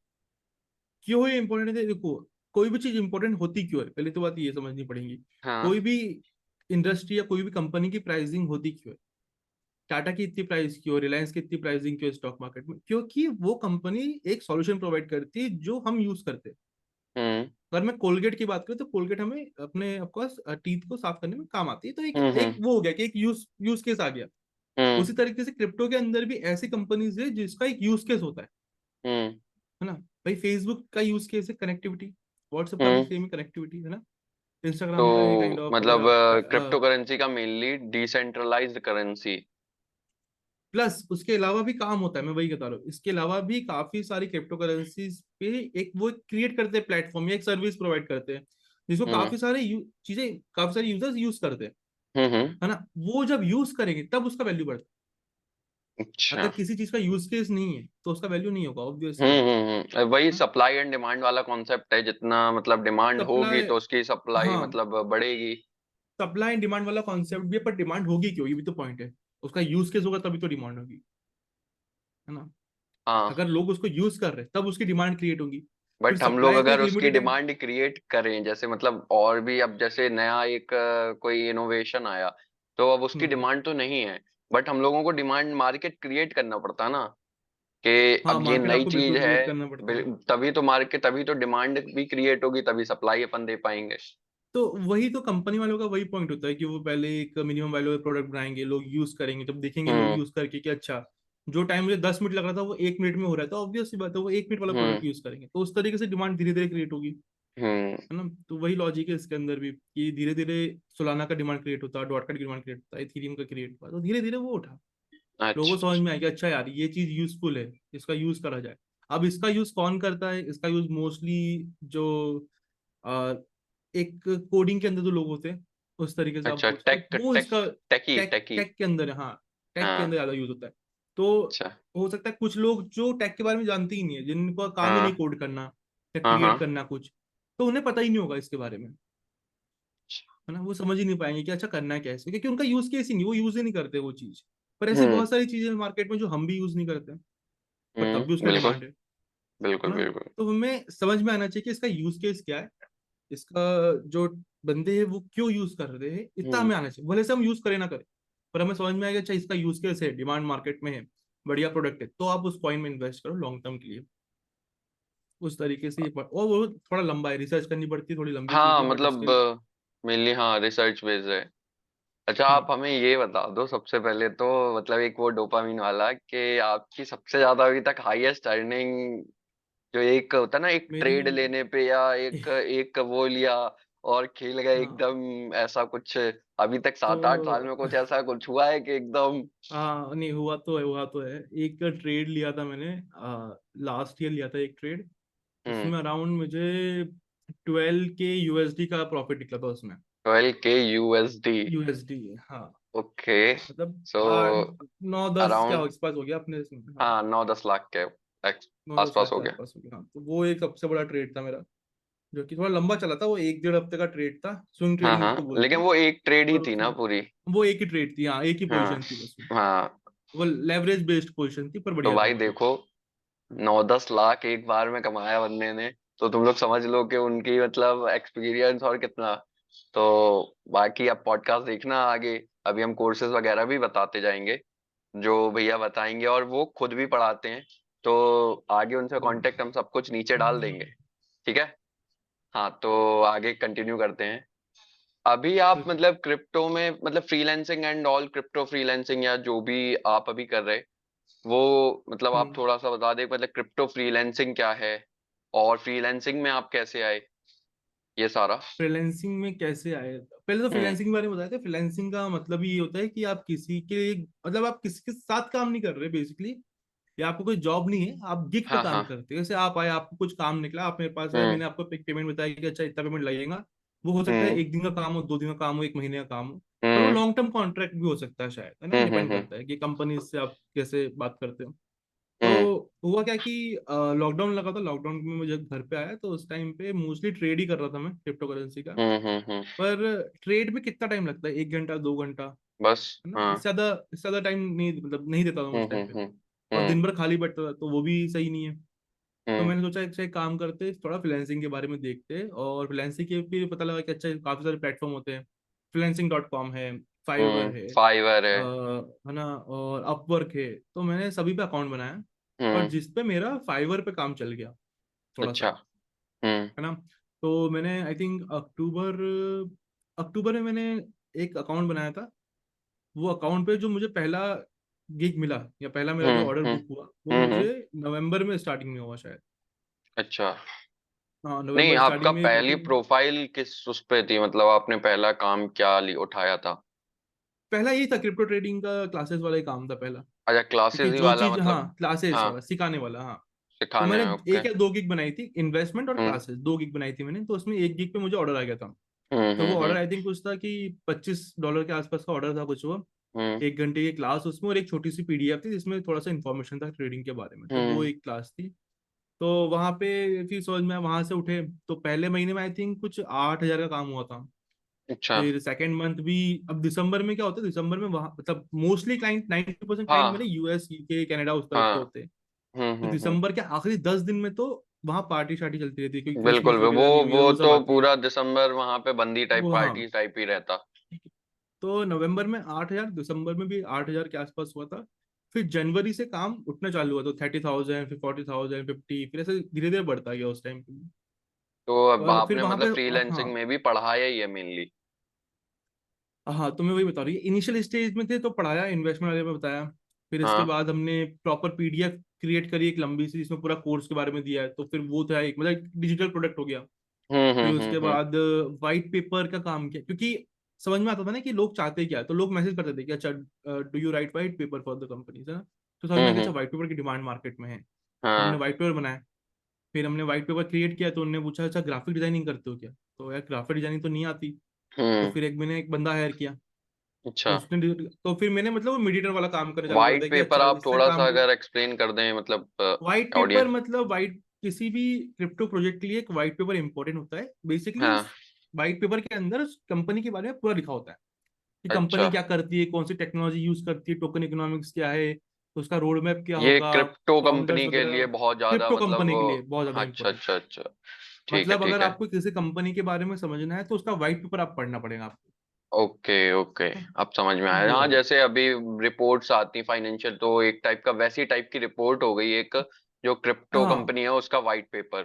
क्यों ये इंपॉर्टेंट है, देखो, कोई भी चीज इंपॉर्टेंट होती क्यों है, पहले तो बात ये समझनी पड़ेगी। हाँ। कोई भी इंडस्ट्री या कोई भी कंपनी की प्राइसिंग होती क्यों है, टाटा की इतनी प्राइस क्यों, रिलायंस की इतनी प्राइसिंग क्यों स्टॉक मार्केट में, क्योंकि वो कंपनी एक सॉल्यूशन प्रोवाइड करती है जो हम यूज करते हैं। हम्म अगर मैं कोलगेट की बात करूँ तो कोलगेट हमें अपने ऑफकोर्स टीथ को साफ करने में काम आती है, तो एक एक हम्म। वो हो गया कि एक यूज यूज केस आ गया। हम्म उसी तरीके से क्रिप्टो के अंदर भी ऐसी कंपनीज है जिसका एक यूज केस होता हम्म है ना। भाई फेसबुक का यूज केस है कनेक्टिविटी, व्हाट्सएप का भी हम्म। सेम कनेक्टिविटी है ना, तो इंस्टाग्राम का है काइंड ऑफ, अगर मतलब आप क्रिप्टो करेंसी का मेनली डिसेंट्रलाइज्ड करेंसी, प्लस उसके अलावा भी काम होता है, मैं वही बता रहा हूँ, इसके अलावा भी काफी सारी क्रिप्टो करेंसीज पे एक वो क्रिएट करते हैं प्लेटफॉर्म या एक सर्विस प्रोवाइड करते हैं, जिसको हम्म चीजें काफी सारे यूजर्स यूज करते हैं, हम्म। है ना। वो जब यूज करेंगे तब उसका वैल्यू बढ़ता है। अच्छा। अगर किसी चीज का यूज केस नहीं है तो उसका वैल्यू नहीं होगा, ऑब्वियस सी बात वही है। सप्लाई एंड डिमांड वाला कॉन्सेप्ट है, जितना मतलब डिमांड होगी सप्लाई, तो उसकी सप्लाई हाँ, मतलब बढ़ेगी। सप्लाई एंड डिमांड वाला कॉन्सेप्ट भी है, पर डिमांड होगी क्यों, ये भी तो पॉइंट है। उसका यूज केस होगा तभी तो डिमांड होगी, है ना। हाँ, अगर लोग उसको यूज कर रहे हैं तब उसकी डिमांड क्रिएट होगी। फिर बट हम लोग सप्लाई तो एक अगर उसकी लिमिटेड है। डिमांड क्रिएट करें, जैसे मतलब और भी अब जैसे नया एक कोई इनोवेशन आया, तो अब उसकी हम्म। डिमांड तो नहीं है, बट हम लोगों को डिमांड मार्केट क्रिएट करना पड़ता है ना, कि हाँ, अब ये मार्केट नई आपको चीज बिल्कुल है। क्रिएट करना पड़ता है। तभी तो मार्केट, तभी तो डिमांड भी क्रिएट होगी, तभी सप्लाई अपन दे पाएंगे। तो वही तो कंपनी वालों का वही पॉइंट होता है कि वो पहले एक मिनिमम वैल्यू प्रोडक्ट बनाएंगे, लोग यूज करेंगे, जब देखेंगे लोग हम्म यूज करके कि अच्छा, जो टाइम मुझे 10 मिनट लग रहा था वो 1 मिनट में हो रहा है, तो ऑब्वियस सी बात है वो 1 मिनट वाला हम्म प्रोडक्ट यूज करेंगे, तो उस तरीके से डिमांड धीरे धीरे क्रिएट होगी, हम्म। है ना। तो वही लॉजिक है इसके अंदर भी कि धीरे धीरे सोलाना का डिमांड क्रिएट होता है, डॉट का डिमांड क्रिएट होता है, इथेरियम का क्रिएट हुआ, तो धीरे धीरे वो उठा। लोगों को अच्छा। समझ में आया कि अच्छा यार ये चीज यूजफुल है, इसका यूज करा जाए। अब इसका यूज कौन करता है, इसका यूज मोस्टली जो आ, एक कोडिंग के अंदर जो लोग होते हैं, उस तरीके से आप अच्छा, बोल सकते हो, वो इसका टेकी टेक टेकी। टेक के अंदर है, हाँ, टेक के हाँ। अंदर ज्यादा यूज होता है। तो अच्छा। हो सकता है कुछ लोग जो टेक के बारे में जानते ही नहीं है, जिनको काम ही नहीं हाँ कोड करना या हाँ क्रिएट हाँ। करना कुछ, तो उन्हें पता ही नहीं होगा इसके बारे में, है ना। वो समझ ही नहीं पाएंगे कि अच्छा करना क्या है इसमें, क्योंकि उनका यूज केस ही नहीं, वो यूज ही नहीं करते वो चीज। पर ऐसी हम्म बहुत सारी चीजें मार्केट में जो हम भी यूज नहीं करते, पर तब भी उसकी बिल्कुल डिमांड है बिल्कुल ना। बिल्कुल। तो हमें समझ में आना चाहिए कि इसका यूज केस क्या है, इसका जो बंदे हैं वो क्यों यूज कर रहे हैं, इतना हम्म। हमें आना चाहिए, भले से हम यूज करें ना करें, पर हमें समझ में आएगा अच्छा इसका यूज केस है, डिमांड मार्केट में है, बढ़िया प्रोडक्ट है, तो आप उस कॉइन में इन्वेस्ट करो लॉन्ग टर्म के लिए। उस तरीके से और वो थोड़ा लंबा है, रिसर्च करनी पड़ती है, थोड़ी लंबी चीज हाँ है, बट मतलब स्टिल। मेनली हाँ रिसर्च बेस्ड है। अच्छा, हम्म। आप हमें ये बता दो सबसे पहले तो, मतलब एक वो डोपामिन वाला, कि आपकी सबसे ज्यादा अभी तक हाईएस्ट अर्निंग, जो एक होता है ना, एक मेरी ट्रेड लेने पे या एक एक वो लिया और खेल गए हाँ, एकदम, ऐसा कुछ अभी तक तो 7 8 साल में कुछ ऐसा कुछ हुआ है कि एकदम। हाँ, नहीं हुआ तो है, हुआ तो है। एक ट्रेड लिया था मैंने, लास्ट ईयर लिया था एक ट्रेड, हम्म। उसमें अराउंड मुझे 12K USD का प्रॉफिट निकला था उसमें। 12K USD। यूएसडी, हाँ, ओके। मतलब सो 8 9 10 क्या अराउंड, आसपास हो गया अपने इसमें, हाँ, हाँ 9 10 लाख के नौ दस आसपास लाख हो के गया। आसपास हो गया, हाँ। तो वो एक सबसे बड़ा ट्रेड था मेरा, जो कि थोड़ा लंबा चला था, वो 1 1.5 हफ्ते का ट्रेड था, स्विंग हाँ ट्रेडिंग हाँ, जिसको बोलते लेकिन हैं। वो एक ट्रेड ही पर थी ना उसमें पूरी। वो एक ही ट्रेड थी, हाँ, एक ही हाँ पोजीशन थी बस वो। हाँ। वो लेवरेज बेस्ड पोजीशन थी, पर तो बढ़िया था भाई वो ट्रेड। देखो, 9 10 लाख एक बार में कमाया बंदे ने, तो तुम लोग समझ लो कि उनकी मतलब एक्सपीरियंस और कितना। तो बाकी अब पॉडकास्ट देखना आगे, अभी हम कोर्सेज वगैरह भी बताते जाएंगे, जो भैया बताएंगे, और वो खुद भी पढ़ाते हैं, तो आगे उनसे कांटेक्ट हम सब कुछ नीचे डाल देंगे। ठीक है। हाँ, तो आगे कंटिन्यू करते हैं। अभी आप बिल्कुल। मतलब क्रिप्टो में मतलब freelancing and all, crypto freelancing या जो भी आप अभी कर रहे, वो मतलब आप हम्म। थोड़ा सा बता दें, मतलब क्रिप्टो फ्रीलांसिंग क्या है, और फ्रीलांसिंग में आप कैसे आए, ये सारा। फ्रीलैंसिंग में कैसे आए, पहले तो हम्म फ्रीलैंसिंग के बारे में बताए थे। फ्रीलैंसिंग का मतलब ये होता है कि आप किसी के, मतलब आप किसी के साथ काम नहीं कर रहे बेसिकली, या आपको कोई जॉब नहीं है, आप गिग पे हाँ हाँ। काम करते हो। जैसे आप आए, आपको कुछ काम निकला, आप मेरे पास आए, हम्म मैंने आपको एक पेमेंट बताया कि अच्छा इतना पेमेंट लगेगा। वो हो सकता है हम्म 1 दिन का काम हो, 2 दिन का काम हो, 1 महीने का काम हो, पर वो हम्म लॉन्ग टर्म कॉन्ट्रैक्ट भी हो सकता है शायद, है ना, डिपेंड हम्म। करता है कि कंपनी से आप कैसे बात करते हो। तो हम्म हुआ क्या कि लॉकडाउन लगा था, लॉकडाउन में मुझे घर पे आया, तो उस टाइम पे मोस्टली ट्रेड ही कर रहा था मैं क्रिप्टो करेंसी का। हम्म। पर ट्रेड में कितना टाइम लगता है, 1 घंटा 2 घंटा, बस। है ना। हाँ। इससे ज्यादा टाइम नहीं, मतलब नहीं देता था मैं उस टाइम पे। हम्म। और हम्म दिन भर खाली बैठता था, तो वो भी सही नहीं है। तो हम्म मैंने सोचा अच्छा एक काम करते, थोड़ा फ्रीलांसिंग के बारे में देखते, और फ्रीलांसिंग के फिर पता लगा कि अच्छा काफी सारे प्लेटफॉर्म होते हैं, freelancing.com है, फाइवर है, फाइवर है। है ना, और अपवर्क है। तो मैंने सभी पे अकाउंट बनाया, पर हम्म। जिस पे मेरा फाइवर पे काम चल गया थोड़ा सा, अच्छा। हम्म है ना। तो मैंने आई थिंक अक्टूबर अक्टूबर में मैंने एक अकाउंट बनाया था। वो अकाउंट पे जो मुझे पहला गिग मिला, या पहला मेरा जो ऑर्डर हम्म बुक हुआ, वो मुझे हम्म। नवंबर में स्टार्टिंग में हुआ शायद। अच्छा। हाँ, नहीं, नवंबर आपका स्टार्टिंग में आई पहली थिंक। प्रोफाइल किस उस पे थी, मतलब आपने पहला काम क्या उठाया था। पहला यही था, क्रिप्टो ट्रेडिंग का क्लासेस वाला ही काम था पहला। अच्छा, क्योंकि क्लासेस ही जो वाला चीज, हाँ, मतलब। क्लासेस हाँ, वाला, सिखाने वाला, हाँ। तो सिखाने मैंने में, ओके। 1 या 2 गिग बनाई थी, इन्वेस्टमेंट और हम्म क्लासेस, 2 गिग बनाई थी मैंने। तो उसमें 1 गिग पे मुझे ऑर्डर आ गया था। तो वो ऑर्डर हम्म। आई थिंक कुछ था कि $25 के आसपास का ऑर्डर था कुछ वो। हम्म 1 घंटे की क्लास उसमें, और एक छोटी सी पीडीएफ थी जिसमें थोड़ा सा इन्फॉर्मेशन था ट्रेडिंग के बारे में। तो वो हम्म। एक क्लास थी। तो वहां पे फिर समझ में वहां से उठे। तो पहले महीने में आई थिंक कुछ 8,000 का काम हुआ था। अच्छा। फिर सेकेंड मंथ भी। अब दिसंबर में क्या होता है, दिसंबर में वहाँ मतलब मोस्टली क्लाइंट, 90% क्लाइंट मेरे हाँ यूएस, यूके, कनाडा उस तरफ के हाँ। होते हैं। तो हम्म। दिसंबर के आखिरी 10 दिन में तो वहाँ पार्टी शार्टी चलती रहती है, क्योंकि बिल्कुल, क्रिसमस वो वगैरह, न्यू ईयर, वो वो सब तो आती है। पूरा दिसंबर वहां पे बंदी टाइप, वो, हाँ, पार्टी टाइप ही रहता। ठीक है। तो नवंबर में 8,000, दिसंबर में भी 8,000 के आसपास हुआ था। फिर जनवरी से काम उठना चालू हुआ, तो 30,000, फिर 40,000, 50, फिर ऐसे धीरे धीरे बढ़ता गया उस टाइम पे। तो अब और फिर आपने वहां मतलब पे, हाँ, फ्रीलैंसिंग में भी पढ़ाया ही है मेनली? हाँ, तो मैं वही बता रही हूँ, इनिशियल स्टेज में थे तो पढ़ाया, इन्वेस्टमेंट वाले में बताया। फिर इसके हाँ। बाद हमने प्रॉपर पीडीएफ क्रिएट करी एक लंबी सी, जिसमें पूरा कोर्स के बारे में दिया है। तो फिर वो था एक, मतलब डिजिटल प्रोडक्ट हो गया। फिर उसके हम्म। बाद वाइट पेपर का काम किया, क्योंकि समझ में आता था ना कि लोग चाहते क्या है। तो लोग मैसेज करते थे कि अच्छा, do you right white paper for the companies, है ना। तो समझ में आया कि अच्छा, हम्म। वाइट पेपर की डिमांड मार्केट में है। तो हमने हाँ। वाइट पेपर बनाया। फिर हमने व्हाइट पेपर क्रिएट किया, तो उन्होंने पूछा अच्छा, ग्राफिक डिजाइनिंग करते हो क्या। तो यार, ग्राफिक डिजाइनिंग तो नहीं आती। तो हम्म। फिर मैंने एक बंदा हायर किया। तो अच्छा। उसने तो फिर मैंने मतलब वो मीडिएटर वाला काम करना चालू कर वाइट दिया कि पेपर अच्छा, आप इससे थोड़ा सा काम लो। अगर एक्सप्लेन कर दें, मतलब व्हाइट पेपर ऑडियंस। मतलब, व्हाइट, किसी भी क्रिप्टो प्रोजेक्ट के लिए एक व्हाइट पेपर इंपॉर्टेंट होता है। बेसिकली हाँ। उस व्हाइट पेपर के अंदर उस कंपनी के बारे में पूरा लिखा होता है कि अच्छा, कंपनी क्या करती है, कौन सी टेक्नोलॉजी यूज करती है, टोकन इकोनॉमिक्स क्या है, तो उसका रोड मैप क्या ये होगा, क्रिप्टो फाउंडर्स कंपनी के वगैरह। लिए बहुत ज्यादा क्रिप्टो मतलब कंपनी के लिए बहुत ज्यादा अच्छा इंपॉर्टेंट। अच्छा अच्छा। ठीक है मतलब ठीक अगर है। आपको किसी कंपनी के बारे में समझना है तो उसका व्हाइट पेपर आप पढ़ना पड़ेगा आपको। Okay okay. अब समझ में तो आया। वो हाँ, है। जैसे अभी रिपोर्ट्स आती फाइनेंशियल, तो एक टाइप का वैसी टाइप की रिपोर्ट हो गई एक, जो क्रिप्टो हाँ, कंपनी है उसका white paper,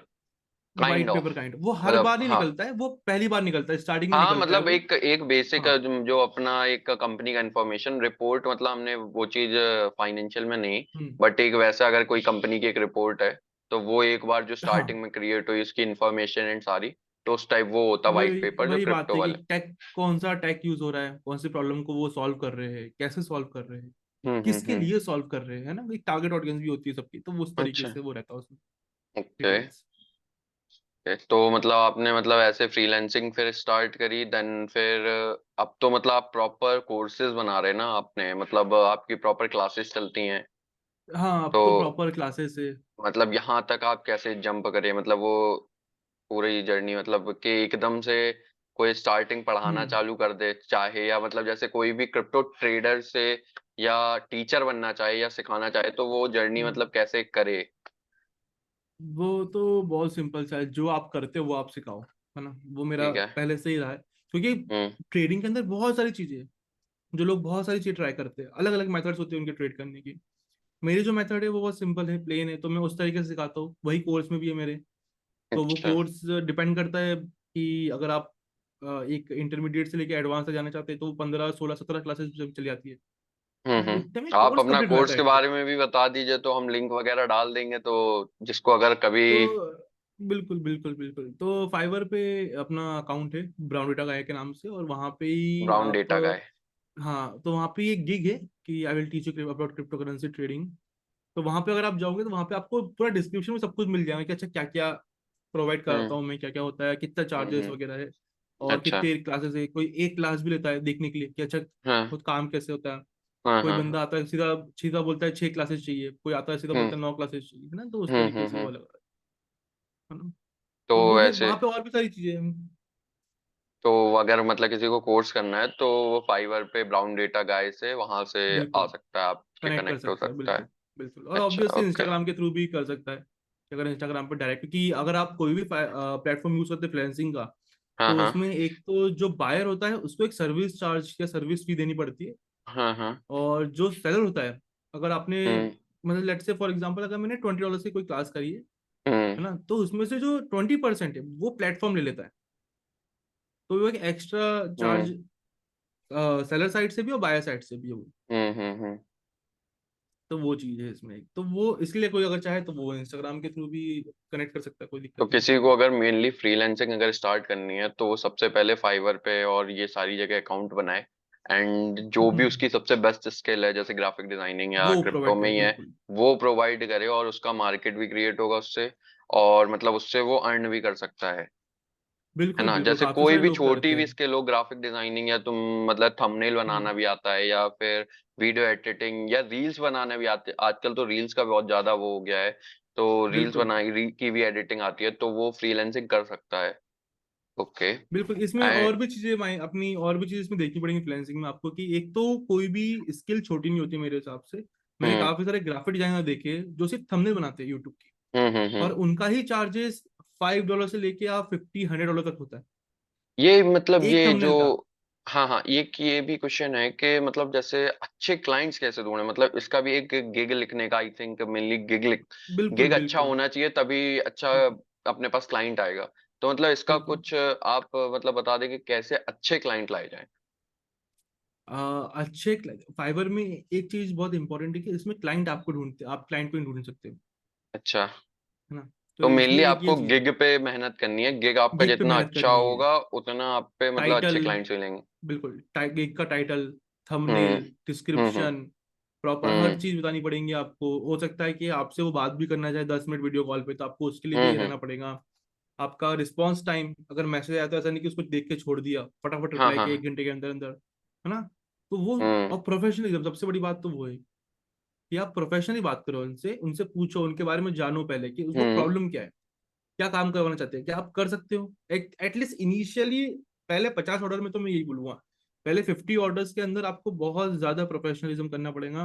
kind white of. Paper kind, वो हर मतलब बार नहीं हाँ। निकलता है, वो पहली बार निकलता है, स्टार्टिंग में हाँ, निकलता है मतलब वो। एक एक बेसिक हाँ, जो अपना एक कंपनी का इंफॉर्मेशन रिपोर्ट, मतलब हमने वो चीज फाइनेंशियल में नहीं, हम्म, बट एक वैसा अगर कोई कंपनी की एक रिपोर्ट है, तो वो एक बार जो हाँ, स्टार्टिंग में क्रिएट हुई उसकी इंफॉर्मेशन एंड सारी, तो उस टाइप वो होता वाइट वही पेपर जो वही बात क्रिप्टो है कि वाले। टेक, कौन सा टेक यूज हो रहा है, कौन सी प्रॉब्लम को वो सॉल्व कर रहे हैं, कैसे सॉल्व कर रहे हैं, किसके हम्म। लिए सॉल्व कर रहे हैं, है ना। एक टारगेट ऑडियंस भी होती है सबकी, तो उस तरीके अच्छा। से वो रहता है उसमें ओके। डिटेल्स। तो मतलब आपने मतलब ऐसे फ्रीलांसिंग फिर स्टार्ट करी, देन फिर अब तो मतलब आप प्रॉपर कोर्सेज बना रहे हैं ना आपने, मतलब आपकी प्रॉपर क्लासेस चलती हैं। हाँ, अब तो तो प्रॉपर क्लासेस है। मतलब यहाँ तक आप कैसे जंप करे, मतलब वो पूरी जर्नी, मतलब कि एकदम से कोई स्टार्टिंग पढ़ाना हम्म, चालू कर दे चाहे, या मतलब जैसे कोई भी क्रिप्टो ट्रेडर से या टीचर बनना चाहे या सिखाना चाहे, तो वो जर्नी हम्म। मतलब कैसे करे? वो तो बहुत सिंपल सा है, जो आप करते हो वो आप सिखाओ, है ना। वो मेरा ठीक है। पहले से ही रहा है, क्योंकि हम्म। ट्रेडिंग के अंदर बहुत सारी चीजें हैं। जो लोग बहुत सारी चीजें ट्राई करते हैं, अलग अलग मेथड्स होते हैं उनके ट्रेड करने की। मेरी जो मेथड है वो बहुत सिंपल है, प्लेन है, तो मैं उस तरीके से सिखाता हूँ, वही कोर्स में भी है मेरे। तो वो अच्छा। कोर्स डिपेंड करता है कि अगर आप एक इंटरमीडिएट से लेके एडवांस तक जाना चाहते हैं, तो वो 15, 16, 17 क्लासेस चली जाती है। तो उतने में आप कोर्स अपना कंप्लीट हो कोर्स जाता है के बारे एटलीस्ट। में भी बता दीजिए, तो हम लिंक वगैरह डाल देंगे, तो जिसको अगर कभी। तो बिल्कुल बिल्कुल बिल्कुल, तो फाइवर पे अपना अकाउंट है, ब्राउन डेटा गाय के नाम से, और वहाँ पे ही ब्राउन आप, डेटा का है। हाँ, तो वहाँ पे एक गिग है कि I will teach you about crypto currency trading. तो वहाँ पे अगर आप जाओगे तो वहाँ पे आपको पूरा डिस्क्रिप्शन में सब कुछ मिल जाएगा कि अच्छा, क्या क्या प्रोवाइड कराता हम्म हूँ मैं, क्या क्या होता है, कितना चार्जेस हम्म। वगैरह है, और अच्छा। कितने क्लासेस है। कोई एक क्लास भी लेता है देखने के लिए कि अच्छा, हाँ खुद काम कैसे होता है। हाँ कोई हाँ हाँ। बंदा आता है सीधा सीधा बोलता है 6 क्लासेस चाहिए, कोई आता है सीधा हम्म बोलता है 9 क्लासेस चाहिए, है ना। तो उस तरीके से वो हम्म। अलग अलग है ना। तो तो वो है, ऐसे, वहाँ पे और भी सारी चीजें हैं। तो अगर मतलब किसी को कोर्स करना है, तो वो फाइवर पे ब्राउन डेटा गाय से वहां से आ बिल्कुल, सकता है, आपसे कनेक्ट कर कनेक्ट हो सकता है, सकता है। बिल्कुल बिल्कुल। और अच्छा, ऑब्वियसली ओके। इंस्टाग्राम के थ्रू भी कर सकता है, कि अगर इंस्टाग्राम पर डायरेक्ट, क्योंकि अगर आप कोई भी प्लेटफॉर्म यूज करते हैं फ्रीलांसिंग का, हाँ तो हाँ उसमें एक तो जो बायर होता है उसको एक सर्विस चार्ज या सर्विस फी देनी पड़ती है। हाँ हाँ। और जो सेलर होता है, अगर आपने, हम्म मतलब लेट्स से फॉर एग्जांपल, अगर मैंने $20 की कोई क्लास करी हम्म है ना, तो उसमें से जो 20% है वो प्लेटफॉर्म ले लेता है। तो वो एक एक्स्ट्रा हम्म चार्ज सेलर साइड से भी और बायर साइड से भी है वो। हम्म। तो वो चीज है इसमें, तो वो इसलिए कोई अगर चाहे तो वो इंस्टाग्राम के थ्रू भी कनेक्ट कर सकता है, कोई तो दिक्कत नहीं किसी उसमें को भी। अगर मेनली फ्रीलांसिंग अगर स्टार्ट करनी है, तो वो सबसे पहले फाइवर पे और ये सारी जगह अकाउंट बनाए, एंड जो भी उसकी सबसे बेस्ट स्किल है जैसे ग्राफिक डिजाइनिंग या वो क्रिप्टो प्रोवाइड में करे, ही है, बिल्कुल। वो प्रोवाइड करे और उसका मार्केट भी क्रिएट होगा उससे, और मतलब उससे वो अर्न भी कर सकता है बिल्कुल ना। बिल्कुल, जैसे काफी कोई सारे भी लोग छोटी करते भी हैं। स्किल हो, ग्राफिक डिजाइनिंग, या तुम मतलब थंबनेल बनाना हम्म। भी आता है, या फिर वीडियो एडिटिंग या रील्स बनाने भी आते, आजकल तो रील्स का बहुत ज्यादा वो हो गया है, तो रील्स बिल्कुल की भी एडिटिंग आती है, तो वो फ्रीलांसिंग कर सकता है। ओके। बिल्कुल, इसमें और भी चीजें अपनी और भी चीजें इसमें देखनी पड़ेंगी फ्रीलांसिंग में आपको, कि एक तो कोई भी स्किल छोटी नहीं होती मेरे हिसाब से। मैंने हम्म काफी सारे ग्राफिक डिजाइनर देखे जो सिर्फ थंबनेल बनाते हैं यूट्यूब की, और हम्म। उनका ही चार्जेस $5 से लेके आप 50-100 तक होता है, ये मतलब एक ये जो, थंबनेल का। हाँ हाँ, ये भी क्वेश्चन है कि मतलब जैसे अच्छे क्लाइंट्स कैसे ढूंढे, मतलब इसका भी एक गिग लिखने का, आई थिंक मेनली बिल्कुल गिग अच्छा बिल्कुल। होना चाहिए तभी अच्छा हम्म। अपने पास क्लाइंट आएगा। तो मतलब इसका बिल्कुल। कुछ आप मतलब बता दें कि कैसे अच्छे क्लाइंट लाए जाएं। अच्छे फाइवर में एक चीज बहुत इंपॉर्टेंट है कि इसमें क्लाइंट आपको ढूंढते, आप क्लाइंट को नहीं ढूंढ सकते, अच्छा, है ना। तो तो इसमें मेनली एक ये आपको चीज है, गिग पे मेहनत करनी है, गिग आपका गिग पे जितना मेहनत अच्छा करनी है। होगा उतना आप पे मतलब टाइटल, अच्छे क्लाइंट्स मिलेंगे। बिल्कुल गिग का टाइटल, हम्म थंबनेल, हम्म डिस्क्रिप्शन, प्रॉपर हर हम्म चीज बतानी पड़ेंगी आपको। हो सकता है कि आपसे वो बात भी करना चाहे 10 मिनट वीडियो कॉल पे, तो आपको उसके लिए भी हम्म। रहना पड़ेगा। आपका रिस्पॉन्स टाइम, अगर मैसेज आया तो ऐसा नहीं कि उसको देख के छोड़ दिया, फटाफट हाँ रिप्लाई हाँ किया हाँ। 1 घंटे के अंदर अंदर, है ना। तो वो, हम्म और प्रोफेशनलिज्म, सबसे बड़ी बात तो वो है कि आप प्रोफेशनली बात करो उनसे, उनसे पूछो, उनके बारे में जानो पहले कि उसको हम्म प्रॉब्लम क्या है, क्या काम करवाना चाहते हैं, क्या आप कर सकते हो। एक एटलीस्ट इनिशियली पहले 50 ऑर्डर में तो मैं यही बोलूंगा, पहले 50 ऑर्डर्स के अंदर आपको बहुत ज्यादा प्रोफेशनलिज्म करना पड़ेगा।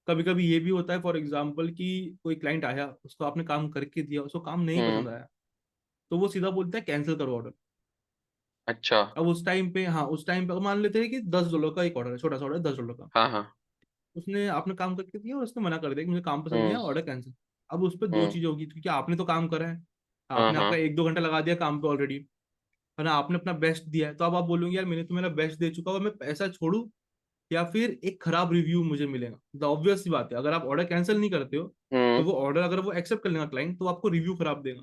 कभी कभी ये भी होता है, फॉर एग्जाम्पल, कि कोई क्लाइंट आया, उसको आपने काम करके दिया, उसको काम नहीं हम्म। पसंद आया, तो वो सीधा बोलता है कैंसिल करो ऑर्डर। अच्छा। अब उस टाइम पे, हाँ उस टाइम पे मान लेते हैं कि $10 का एक ऑर्डर है, छोटा सा ऑर्डर, $10 का। हाँ हाँ। उसने आपने काम करके दिया और उसने मना कर दिया कि मुझे काम पसंद नहीं हम्म आया, ऑर्डर कैंसिल। अब उस पर दो हम्म। चीजें होगी, क्योंकि आपने तो काम करा है, हाँ आपने हाँ। आपका 1-2 घंटा लगा दिया काम पे ऑलरेडी, है ना, आपने अपना बेस्ट दिया है, तो अब आप बोलोगे यार मैंने तो मेरा बेस्ट दे चुका हूँ, मैं पैसा छोड़ू या फिर एक खराब रिव्यू मुझे मिलेगा। द ऑब्वियस सी बात है, अगर आप ऑर्डर कैंसिल नहीं करते हो, तो हम्म वो ऑर्डर अगर वो एक्सेप्ट कर लेगा क्लाइंट, तो आपको रिव्यू खराब देगा।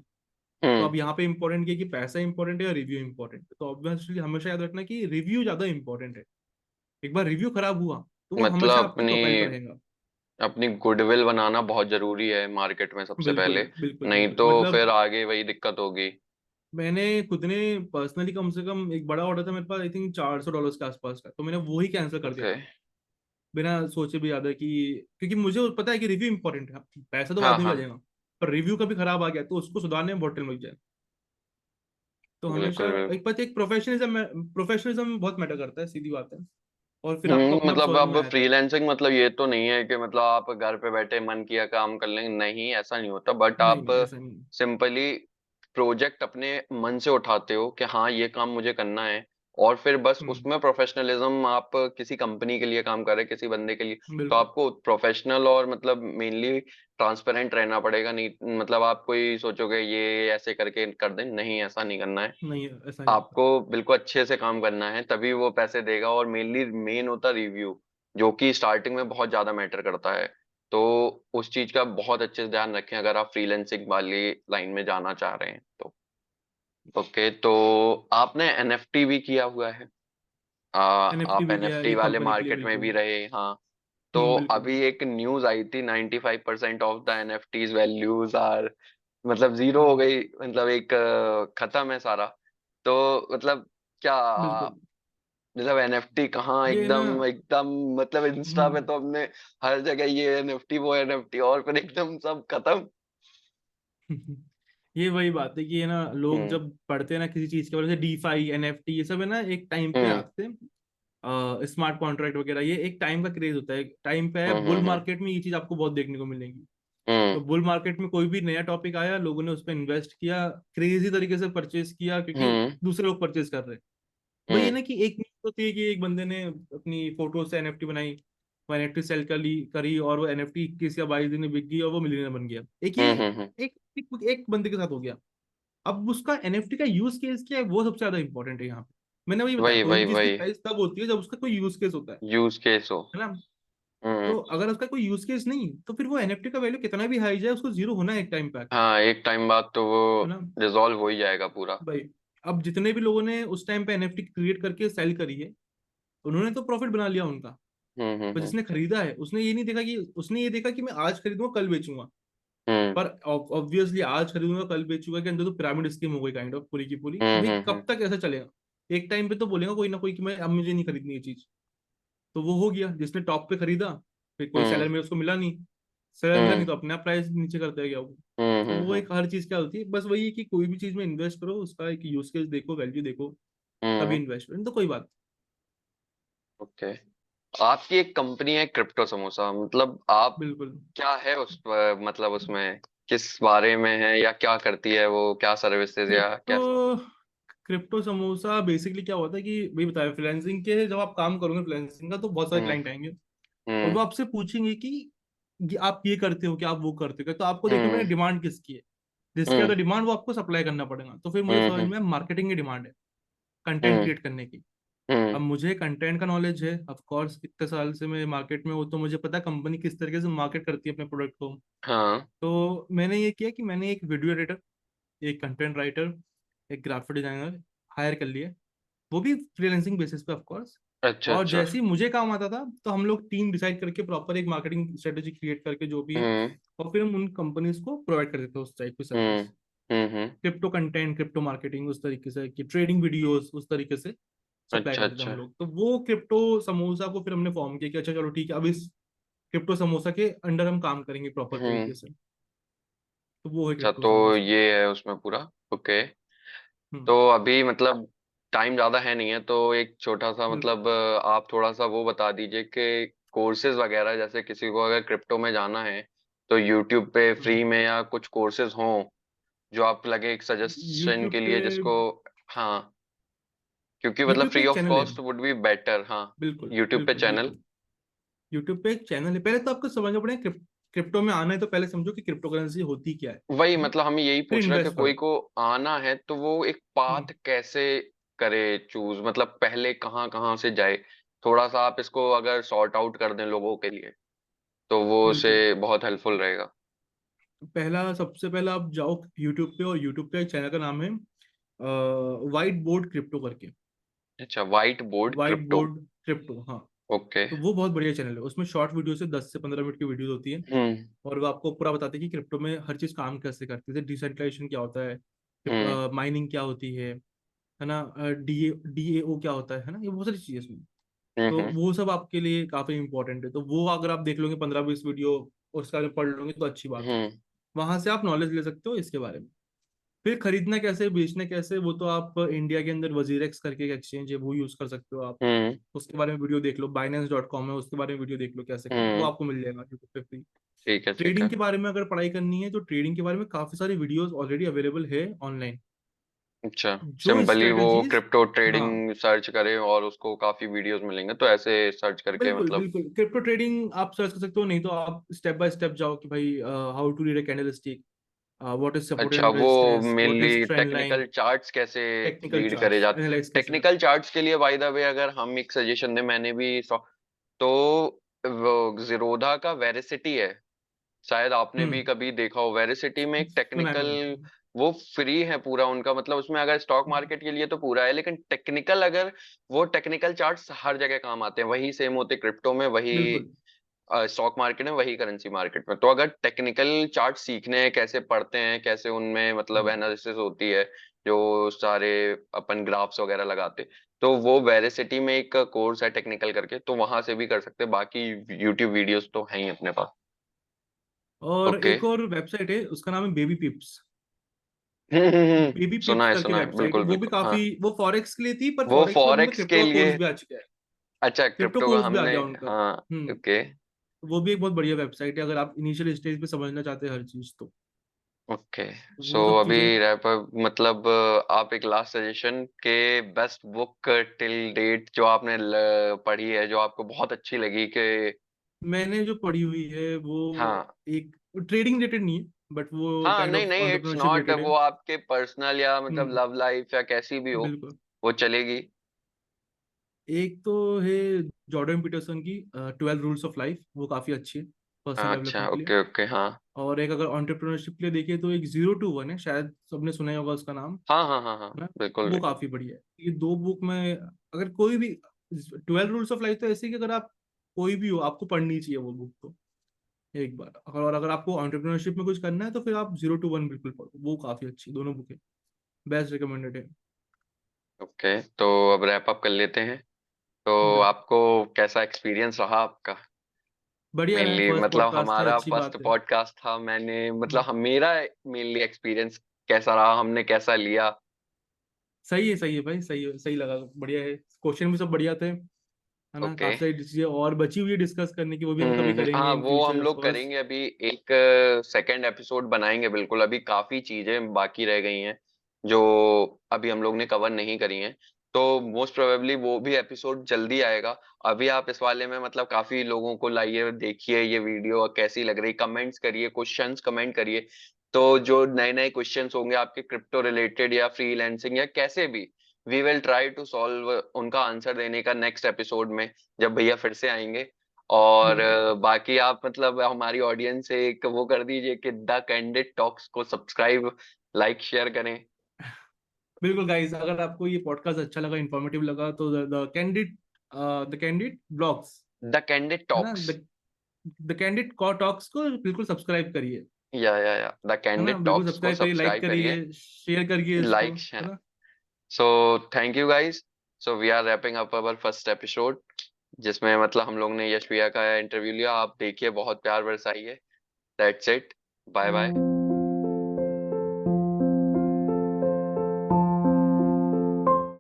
तो हम्म। अब यहाँ पे इंपॉर्टेंट है कि पैसा इंपॉर्टेंट है या रिव्यू इंपॉर्टेंट है, तो ऑब्वियसली हमेशा याद रखना कि रिव्यू ज्यादा इंपॉर्टेंट है। एक बार रिव्यू खराब हुआ तो वो हमेशा मतलब आपकी अपनी प्रोफाइल पर रहेगा। अपनी गुडविल बनाना बहुत जरूरी है मार्केट में सबसे बिल्कुल पहले, बिल्कुल नहीं बिल्कुल, तो मतलब फिर आगे वही दिक्कत होगी। मैंने खुद ने पर्सनली कम से कम एक बड़ा ऑर्डर था मेरे पास, आई थिंक $400 के आसपास का, तो मैंने वो ही कैंसिल कर दिया ओके। था, बिना सोचे भी ज्यादा, कि क्योंकि मुझे पता है कि रिव्यू इंपॉर्टेंट है, पैसा तो हाँ बाद में भी आ हाँ। जाएगा, पर रिव्यू कभी खराब आ गया तो उसको सुधारने में बहुत टाइम लग जाए। तो हमेशा बिल्कुल बिल्कुल। एक पता है, एक प्रोफेशनलिज्म, प्रोफेशनलिज्म बहुत मैटर करता है, सीधी बात है। और फिर आपको अपना आप मतलब समझ में अब आया था। फ्रीलैंसिंग मतलब ये तो नहीं है कि मतलब आप घर पे बैठे मन किया काम कर लेंगे, नहीं ऐसा नहीं होता, बट नहीं आप नहीं, ऐसा नहीं। सिंपली प्रोजेक्ट अपने मन से उठाते हो कि हाँ ये काम मुझे करना है, और फिर बस हम्म। उसमें प्रोफेशनलिज्म, आप किसी कंपनी के लिए काम कर रहे हैं, किसी बंदे के लिए, तो बिल्कुल। आपको प्रोफेशनल और मतलब मेनली ट्रांसपेरेंट रहना पड़ेगा। नहीं मतलब आप कोई सोचोगे ये ऐसे करके कर दें, नहीं ऐसा नहीं करना है। नहीं, ऐसा नहीं होता। आपको बिल्कुल अच्छे से काम करना है तभी वो पैसे देगा, और मेनली मेन होता रिव्यू, जो कि स्टार्टिंग में बहुत ज्यादा मैटर करता है। तो उस चीज का बहुत अच्छे से ध्यान रखें अगर आप फ्रीलैंसिंग वाली लाइन में जाना चाह रहे हैं तो। ओके, तो आपने एनएफटी भी किया हुआ है, एनएफटी आप भी किया है एनएफटी एक वाले कंपनी के लिए, मार्केट में भी बिल्कुल। रहे, हाँ। तो बिल्कुल। अभी एक न्यूज आई थी, 95% of the NFTs values are मतलब जीरो हो हम्म। गई, मतलब एक खत्म है सारा। तो मतलब क्या, बिल्कुल। मतलब एनएफटी कहाँ, ये ना, एकदम एकदम मतलब इंस्टा पे हम्म। तो हमने हर जगह ये एनएफटी वो एनएफटी, और फिर एकदम सब खत्म। ये वही बात है कि ये ना, लोग हम्म जब पढ़ते हैं ना किसी चीज के बारे में, डीफाई, एनएफटी, ये सब है ना, एक टाइम पे हम्म आते हैं, स्मार्ट कॉन्ट्रैक्ट वगैरह, ये एक टाइम का क्रेज होता है, टाइम पे है, बुल हम्म। मार्केट में ये चीज आपको बहुत देखने को मिलेगी। हम्म तो बुल मार्केट में कोई भी नया टॉपिक आया, लोगों ने उस पर इन्वेस्ट किया, क्रेजी तरीके से परचेज किया, क्योंकि हम्म दूसरे लोग परचेज कर रहे हैं। भाई ये हम्म ना कि एक न्यूज़ होती है कि एक बंदे ने अपनी फोटो से एनएफटी बनाई, वो एनएफटी सेल करी, और वो एनएफटी 21 या 22 दिन में बिक गई, और वो मिलियनर बन गया। एक ये, हम्म। एक बंदे के साथ हो गया। अब उसका एनएफटी का यूज केस क्या है, वो सबसे ज्यादा इंपॉर्टेंट है यहाँ पे। मैंने वही बताया, वही कोई वही भी चीज की वही, प्राइस तब होती है जब उसका कोई यूज केस होता यूज केस हो। है ना। हम्म। तो अगर उसका कोई यूज केस नहीं, तो फिर वो एनएफटी का वैल्यू कितना भी हाई जाए, उसको जीरो होना है एक टाइम पे आके, हाँ, एक टाइम बाद तो वो है ना रिजॉल्व हो ही जाएगा पूरा। भाई। अब जितने भी लोगों ने उस टाइम पे एनएफटी क्रिएट करके सेल करी है, उन्होंने तो प्रॉफिट बना लिया उनका। पर हम्म। जिसने खरीदा है उसने ये नहीं देखा कि, उसने ये देखा कि मैं आज खरीदूंगा कल बेचूंगा। हम्म। पर ऑब्वियसली आज खरीदूंगा कल बेचूंगा के अंदर तो पिरामिड स्कीम हो गई काइंड ऑफ पूरी की पूरी, कि भाई हम्म। कब तक ऐसा चलेगा। एक टाइम पे तो बोलेगा कोई ना कोई कि मैं अब मुझे नहीं खरीदनी ये चीज। तो वो हो गया, जिसने टॉप पे खरीदा, फिर कोई हम्म। सेलर में उसको मिला नहीं, सेलर मिला नहीं हम्म। तो अपना प्राइस नीचे करता गया वो। तो वो हम्म। एक हर चीज क्या होती है, बस वही है कि कोई भी चीज में इन्वेस्ट करो, उसका एक यूज केस देखो, वैल्यू देखो, तभी हम्म। इन्वेस्ट करो, नहीं तो कोई बात ओके। आपकी एक कंपनी है क्रिप्टो समोसा, मतलब आप नहीं। बिल्कुल। क्या है उस मतलब उसमें किस बारे में है, या क्या करती है वो, क्या सर्विसेज या क्रिप्टो कैसा? क्रिप्टो समोसा बेसिकली क्या होता है कि भाई बताया, फ्रीलांसिंग के जब आप काम करोगे फ्रीलांसिंग का, तो बहुत सारे हम्म। क्लाइंट आएंगे और हम्म। वो आपसे पूछेंगे कि आप ये करते हो क्या, आप वो करते हो क्या, तो आपको देखना हम्म। पड़ेगा डिमांड किसकी है। जिसकी हम्म। ज्यादा डिमांड वो आपको सप्लाई करना पड़ेगा। तो फिर मुझे समझ हम्म। में मार्केटिंग की डिमांड है, कंटेंट हम्म। क्रिएट करने की। हम्म। अब मुझे कंटेंट का नॉलेज है ऑफ कोर्स, इतने साल से मैं मार्केट में हूँ, तो मुझे पता है कंपनी किस तरीके से मार्केट करती है अपने प्रोडक्ट को। हाँ। तो मैंने ये किया कि मैंने एक वीडियो एडिटर, एक कंटेंट राइटर, एक ग्राफिक डिजाइनर हायर कर लिए, वो भी फ्रीलांसिंग बेसिस पे ऑफ कोर्स। अच्छा और अच्छा। जैसे ही मुझे काम आता था तो हम लोग टीम डिसाइड करके प्रॉपर एक मार्केटिंग स्ट्रेटेजी क्रिएट करके जो भी है, हम्म। और फिर हम उन कंपनीज को प्रोवाइड कर देते हैं उस टाइप की हम्म। सर्विस। हम्म। क्रिप्टो कंटेंट, क्रिप्टो मार्केटिंग, उस तरीके से कि ट्रेडिंग वीडियोस उस तरीके से सप्लाई अच्छा करते थे हम अच्छा। लोग। तो वो क्रिप्टो समोसा को फिर हमने फॉर्म किया कि अच्छा चलो ठीक है, अब इस क्रिप्टो समोसा के अंडर हम काम करेंगे प्रॉपर हम्म। तरीके से। तो वो है अच्छा, क्रिप्टो तो समोसा। ये है उसमें पूरा। ओके। हम्म। तो अभी मतलब टाइम ज्यादा है नहीं है, तो एक छोटा सा बिल्कुल। मतलब आप थोड़ा सा वो बता दीजिए कि कोर्सेज वगैरह, जैसे किसी को अगर क्रिप्टो में जाना है तो यूट्यूब पे फ्री में या कुछ कोर्सेज हों जो आप लगे एक सजेशन यूट्यूब के पे लिए जिसको। हाँ, क्योंकि मतलब यूट्यूब पे फ्री एक ऑफ चैनल है। Cost would be better. हाँ। बिल्कुल यूट्यूब पे बिल्कुल चैनल। बिल्कुल। यूट्यूब पे एक चैनल है, पहले तो आपको समझना पड़ेगा क्रिप्टो में आना है तो पहले समझो कि क्रिप्टो करेंसी होती क्या वही है ना। मतलब हम यही फिर पूछ रहे हैं कि इन्वेस्ट कोई करो। को आना है तो वो एक पाथ हम्म। कैसे करे चूज, मतलब पहले कहाँ कहाँ से जाए। थोड़ा सा आप इसको अगर सॉर्ट आउट कर दें लोगों के लिए तो वो बिल्कुल। उसे बहुत हेल्पफुल रहेगा। पहला, सबसे पहला आप जाओ यूट्यूब पे, और यूट्यूब पे एक चैनल का नाम है वाइट बोर्ड क्रिप्टो करके। अच्छा, white board white crypto. Board crypto, हाँ। ओके। तो वो बहुत बढ़िया चैनल है, उसमें शॉर्ट वीडियो से 10 से 15 मिनट की वीडियोस होती है। हम्म। और वो आपको पूरा बताते हैं कि क्रिप्टो में हर चीज काम कैसे करती है, जैसे डिसेंट्रलाइजेशन क्या होता है, हम्म। माइनिंग क्या होती है ना, डीएओ क्या होता है ना, ये बहुत सारी चीजें इसमें। तो हम्म। वो सब आपके लिए काफी इंपॉर्टेंट है, तो वो अगर आप देख लोगे 15-20 वीडियो और उसके बारे में पढ़ लोगे तो अच्छी बात है। हम्म। वहां से आप नॉलेज ले सकते हो इसके बारे में। फिर खरीदना कैसे, बेचना कैसे, वो तो आप इंडिया के अंदर वजीरेक्स करके एक एक्सचेंज है, वो यूज कर सकते हो आप। हम्म। उसके बारे में वीडियो देख लो, Binance.com है, उसके बारे में वीडियो देख लो कैसे करना, वो हम्म। आपको मिल जाएगा यूट्यूब पे फ्री। ठीक है ठीक ट्रेडिंग है। के बारे में अगर पढ़ाई करनी है तो ट्रेडिंग के बारे में काफी सारी वीडियोस ऑलरेडी अवेलेबल है ऑनलाइन। अच्छा, जो सिंपली वो स्ट्रेटजीज, क्रिप्टो हाँ ट्रेडिंग सर्च करे और उसको काफी वीडियोस मिलेंगे, तो ऐसे सर्च करके बिल्कुल मतलब। बिल्कुल, क्रिप्टो ट्रेडिंग आप सर्च कर सकते हो, नहीं तो आप स्टेप बाय स्टेप जाओ कि भाई how to read a candle stick, what is support अच्छा, एंड वो resistance, what is mainly trend line, technical charts कैसे टेक्निकल रीड करे चार्ट्स जाते। एनालाइज कैसे टेक्निकल करते चार्ट्स के लिए बाय द वे अगर हम एक सजेशन दें, मैंने भी तो वो जीरोधा का वेरिसिटी है, शायद हैं। आपने भी कभी देखा हो। वेरिसिटी में एक सुना है टेक्निकल, मैंने। वो फ्री है पूरा उनका, मतलब उसमें अगर स्टॉक मार्केट के लिए तो पूरा है, लेकिन टेक्निकल अगर, वो टेक्निकल चार्ट्स हर जगह काम आते हैं, वही सेम होते क्रिप्टो में, वही बिल्कुल। स्टॉक मार्केट में, वही करेंसी मार्केट में। तो अगर टेक्निकल चार्ट सीखने हैं, कैसे पढ़ते हैं, कैसे उनमें मतलब हम्म। एनालिसिस होती है, जो सारे अपन ग्राफ्स वगैरह लगाते, तो वो वेरिसिटी में एक कोर्स है टेक्निकल करके, तो वहां से भी कर सकते हैं। बाकी यूट्यूब वीडियोस तो हैं ही अपने पास। और ओके। एक और वेबसाइट है, उसका नाम है बेबी पिप्स। बेबी पिप्स करके सुना है, वेबसाइट है, बिल्कुल वो भी बिल्कुल, हाँ। काफी, वो फॉरेक्स के लिए थी, पर वो फॉरेक्स के बाद उनका फॉरेक्स क्रिप्टो के का लिए। कोर्स भी आ चुका है। अच्छा, क्रिप्टो क्रिप्टो का कोर्स भी आ हमने। गया उनका। हाँ। हम्म। ओके। तो वो भी एक बहुत बढ़िया वेबसाइट है अगर आप इनिशियल स्टेज पे समझना चाहते हैं हर चीज तो। ओके। सो वो सब अभी चीजें। रैप अप मतलब आप एक लास्ट सजेशन के बेस्ट बुक टिल डेट जो आपने पढ़ी है, जो आपको बहुत अच्छी लगी कि। मैंने जो पढ़ी हुई है वो हाँ। एक ट्रेडिंग रिलेटेड नहीं है, बट वो हाँ, काइंड नहीं ऑफ नहीं, इट्स एंटरप्रेन्योरशिप नॉट रिलेटेड है। वो आपके पर्सनल या मतलब हम्म। लव लाइफ या कैसी भी हो, बिल्कुल। वो चलेगी। एक तो है जॉर्डन पीटरसन की 12 रूल्स ऑफ लाइफ, वो काफी अच्छी है पर्सनल अच्छा, डेवलपमेंट के लिए। ओके ओके, हाँ। और एक अगर एंटरप्रेन्योरशिप के लिए देखिए तो एक 0 to 1 है, शायद सबने सुना ही होगा उसका नाम, हाँ हाँ हाँ हाँ, है ना। बिल्कुल वो बिल्कुल। काफी बढ़िया है, ये दो बुक में अगर कोई भी 12 रूल्स ऑफ लाइफ तो ऐसे ही कि अगर आप कोई भी हो आपको पढ़नी चाहिए वो बुक तो एक बार। और अगर आपको एंटरप्रेन्योरशिप में कुछ करना है तो फिर आप 0 to 1 बिल्कुल पढ़ो, वो काफी अच्छी दोनों बुकें, बेस्ट रिकमेंडेड है। ओके, तो अब रैप अप कर लेते हैं। तो डन। आपको कैसा एक्सपीरियंस रहा आपका? बढ़िया है, मेनली फर्स्ट मतलब पॉडकास्ट है, हमारा अच्छी फर्स्ट बात है। पॉडकास्ट था, मैंने मतलब हम्म, मेरा मेनली एक्सपीरियंस कैसा रहा, हमने कैसा लिया। सही है भाई, सही है, सही लगा, बढ़िया है। क्वेश्चन भी सब बढ़िया थे, है ना, ओके। काफी सारी चीजें और बची हुई है डिस्कस करने की, वो भी हम कभी करेंगे हाँ, इन वो हम फ्यूचर ऑफ लोग कोर्स। करेंगे अभी। एक सेकंड एपिसोड बनाएंगे बिल्कुल, अभी काफी चीजें बाकी रह गई हैं जो अभी हम लोग ने कवर नहीं करी हैं। तो मोस्ट प्रोबेबली वो भी एपिसोड जल्दी आएगा। अभी आप इस वाले में मतलब काफी लोगों को लाइए, देखिए ये वीडियो कैसी लग रही, कमेंट्स करिए, क्वेश्चंस कमेंट करिए। तो जो नए नए क्वेश्चंस होंगे आपके क्रिप्टो रिलेटेड या फ्रीलांसिंग या कैसे भी, we will try to solve उनका आंसर देने का नेक्स्ट एपिसोड में, जब भैया फिर से आएंगे। और बिल्कुल बाकी आप मतलब हमारी ऑडियंस से एक वो कर दीजिए कि द कैंडिड टॉक्स को सब्सक्राइब, लाइक, शेयर करें। बिल्कुल गाइस, अगर आपको ये पॉडकास्ट अच्छा लगा, इंफॉर्मेटिव लगा, तो the candid blogs, the candid है ना, टॉक्स। द कैंडिड टॉक्स को बिल्कुल सब्सक्राइब करिए, या द है ना, कैंडिड बिल्कुल टॉक्स को सब्सक्राइब करिए, लाइक सब्सक्राइब करिए, करिए, शेयर करिए इसको, लाइक। है ना। So thank you guys. So we are wrapping up our first episode, जिसमें मतलब हम लोग ने यश भैया का इंटरव्यू लिया। आप देखिए, बहुत प्यार बरसाइए। That's it. Bye bye.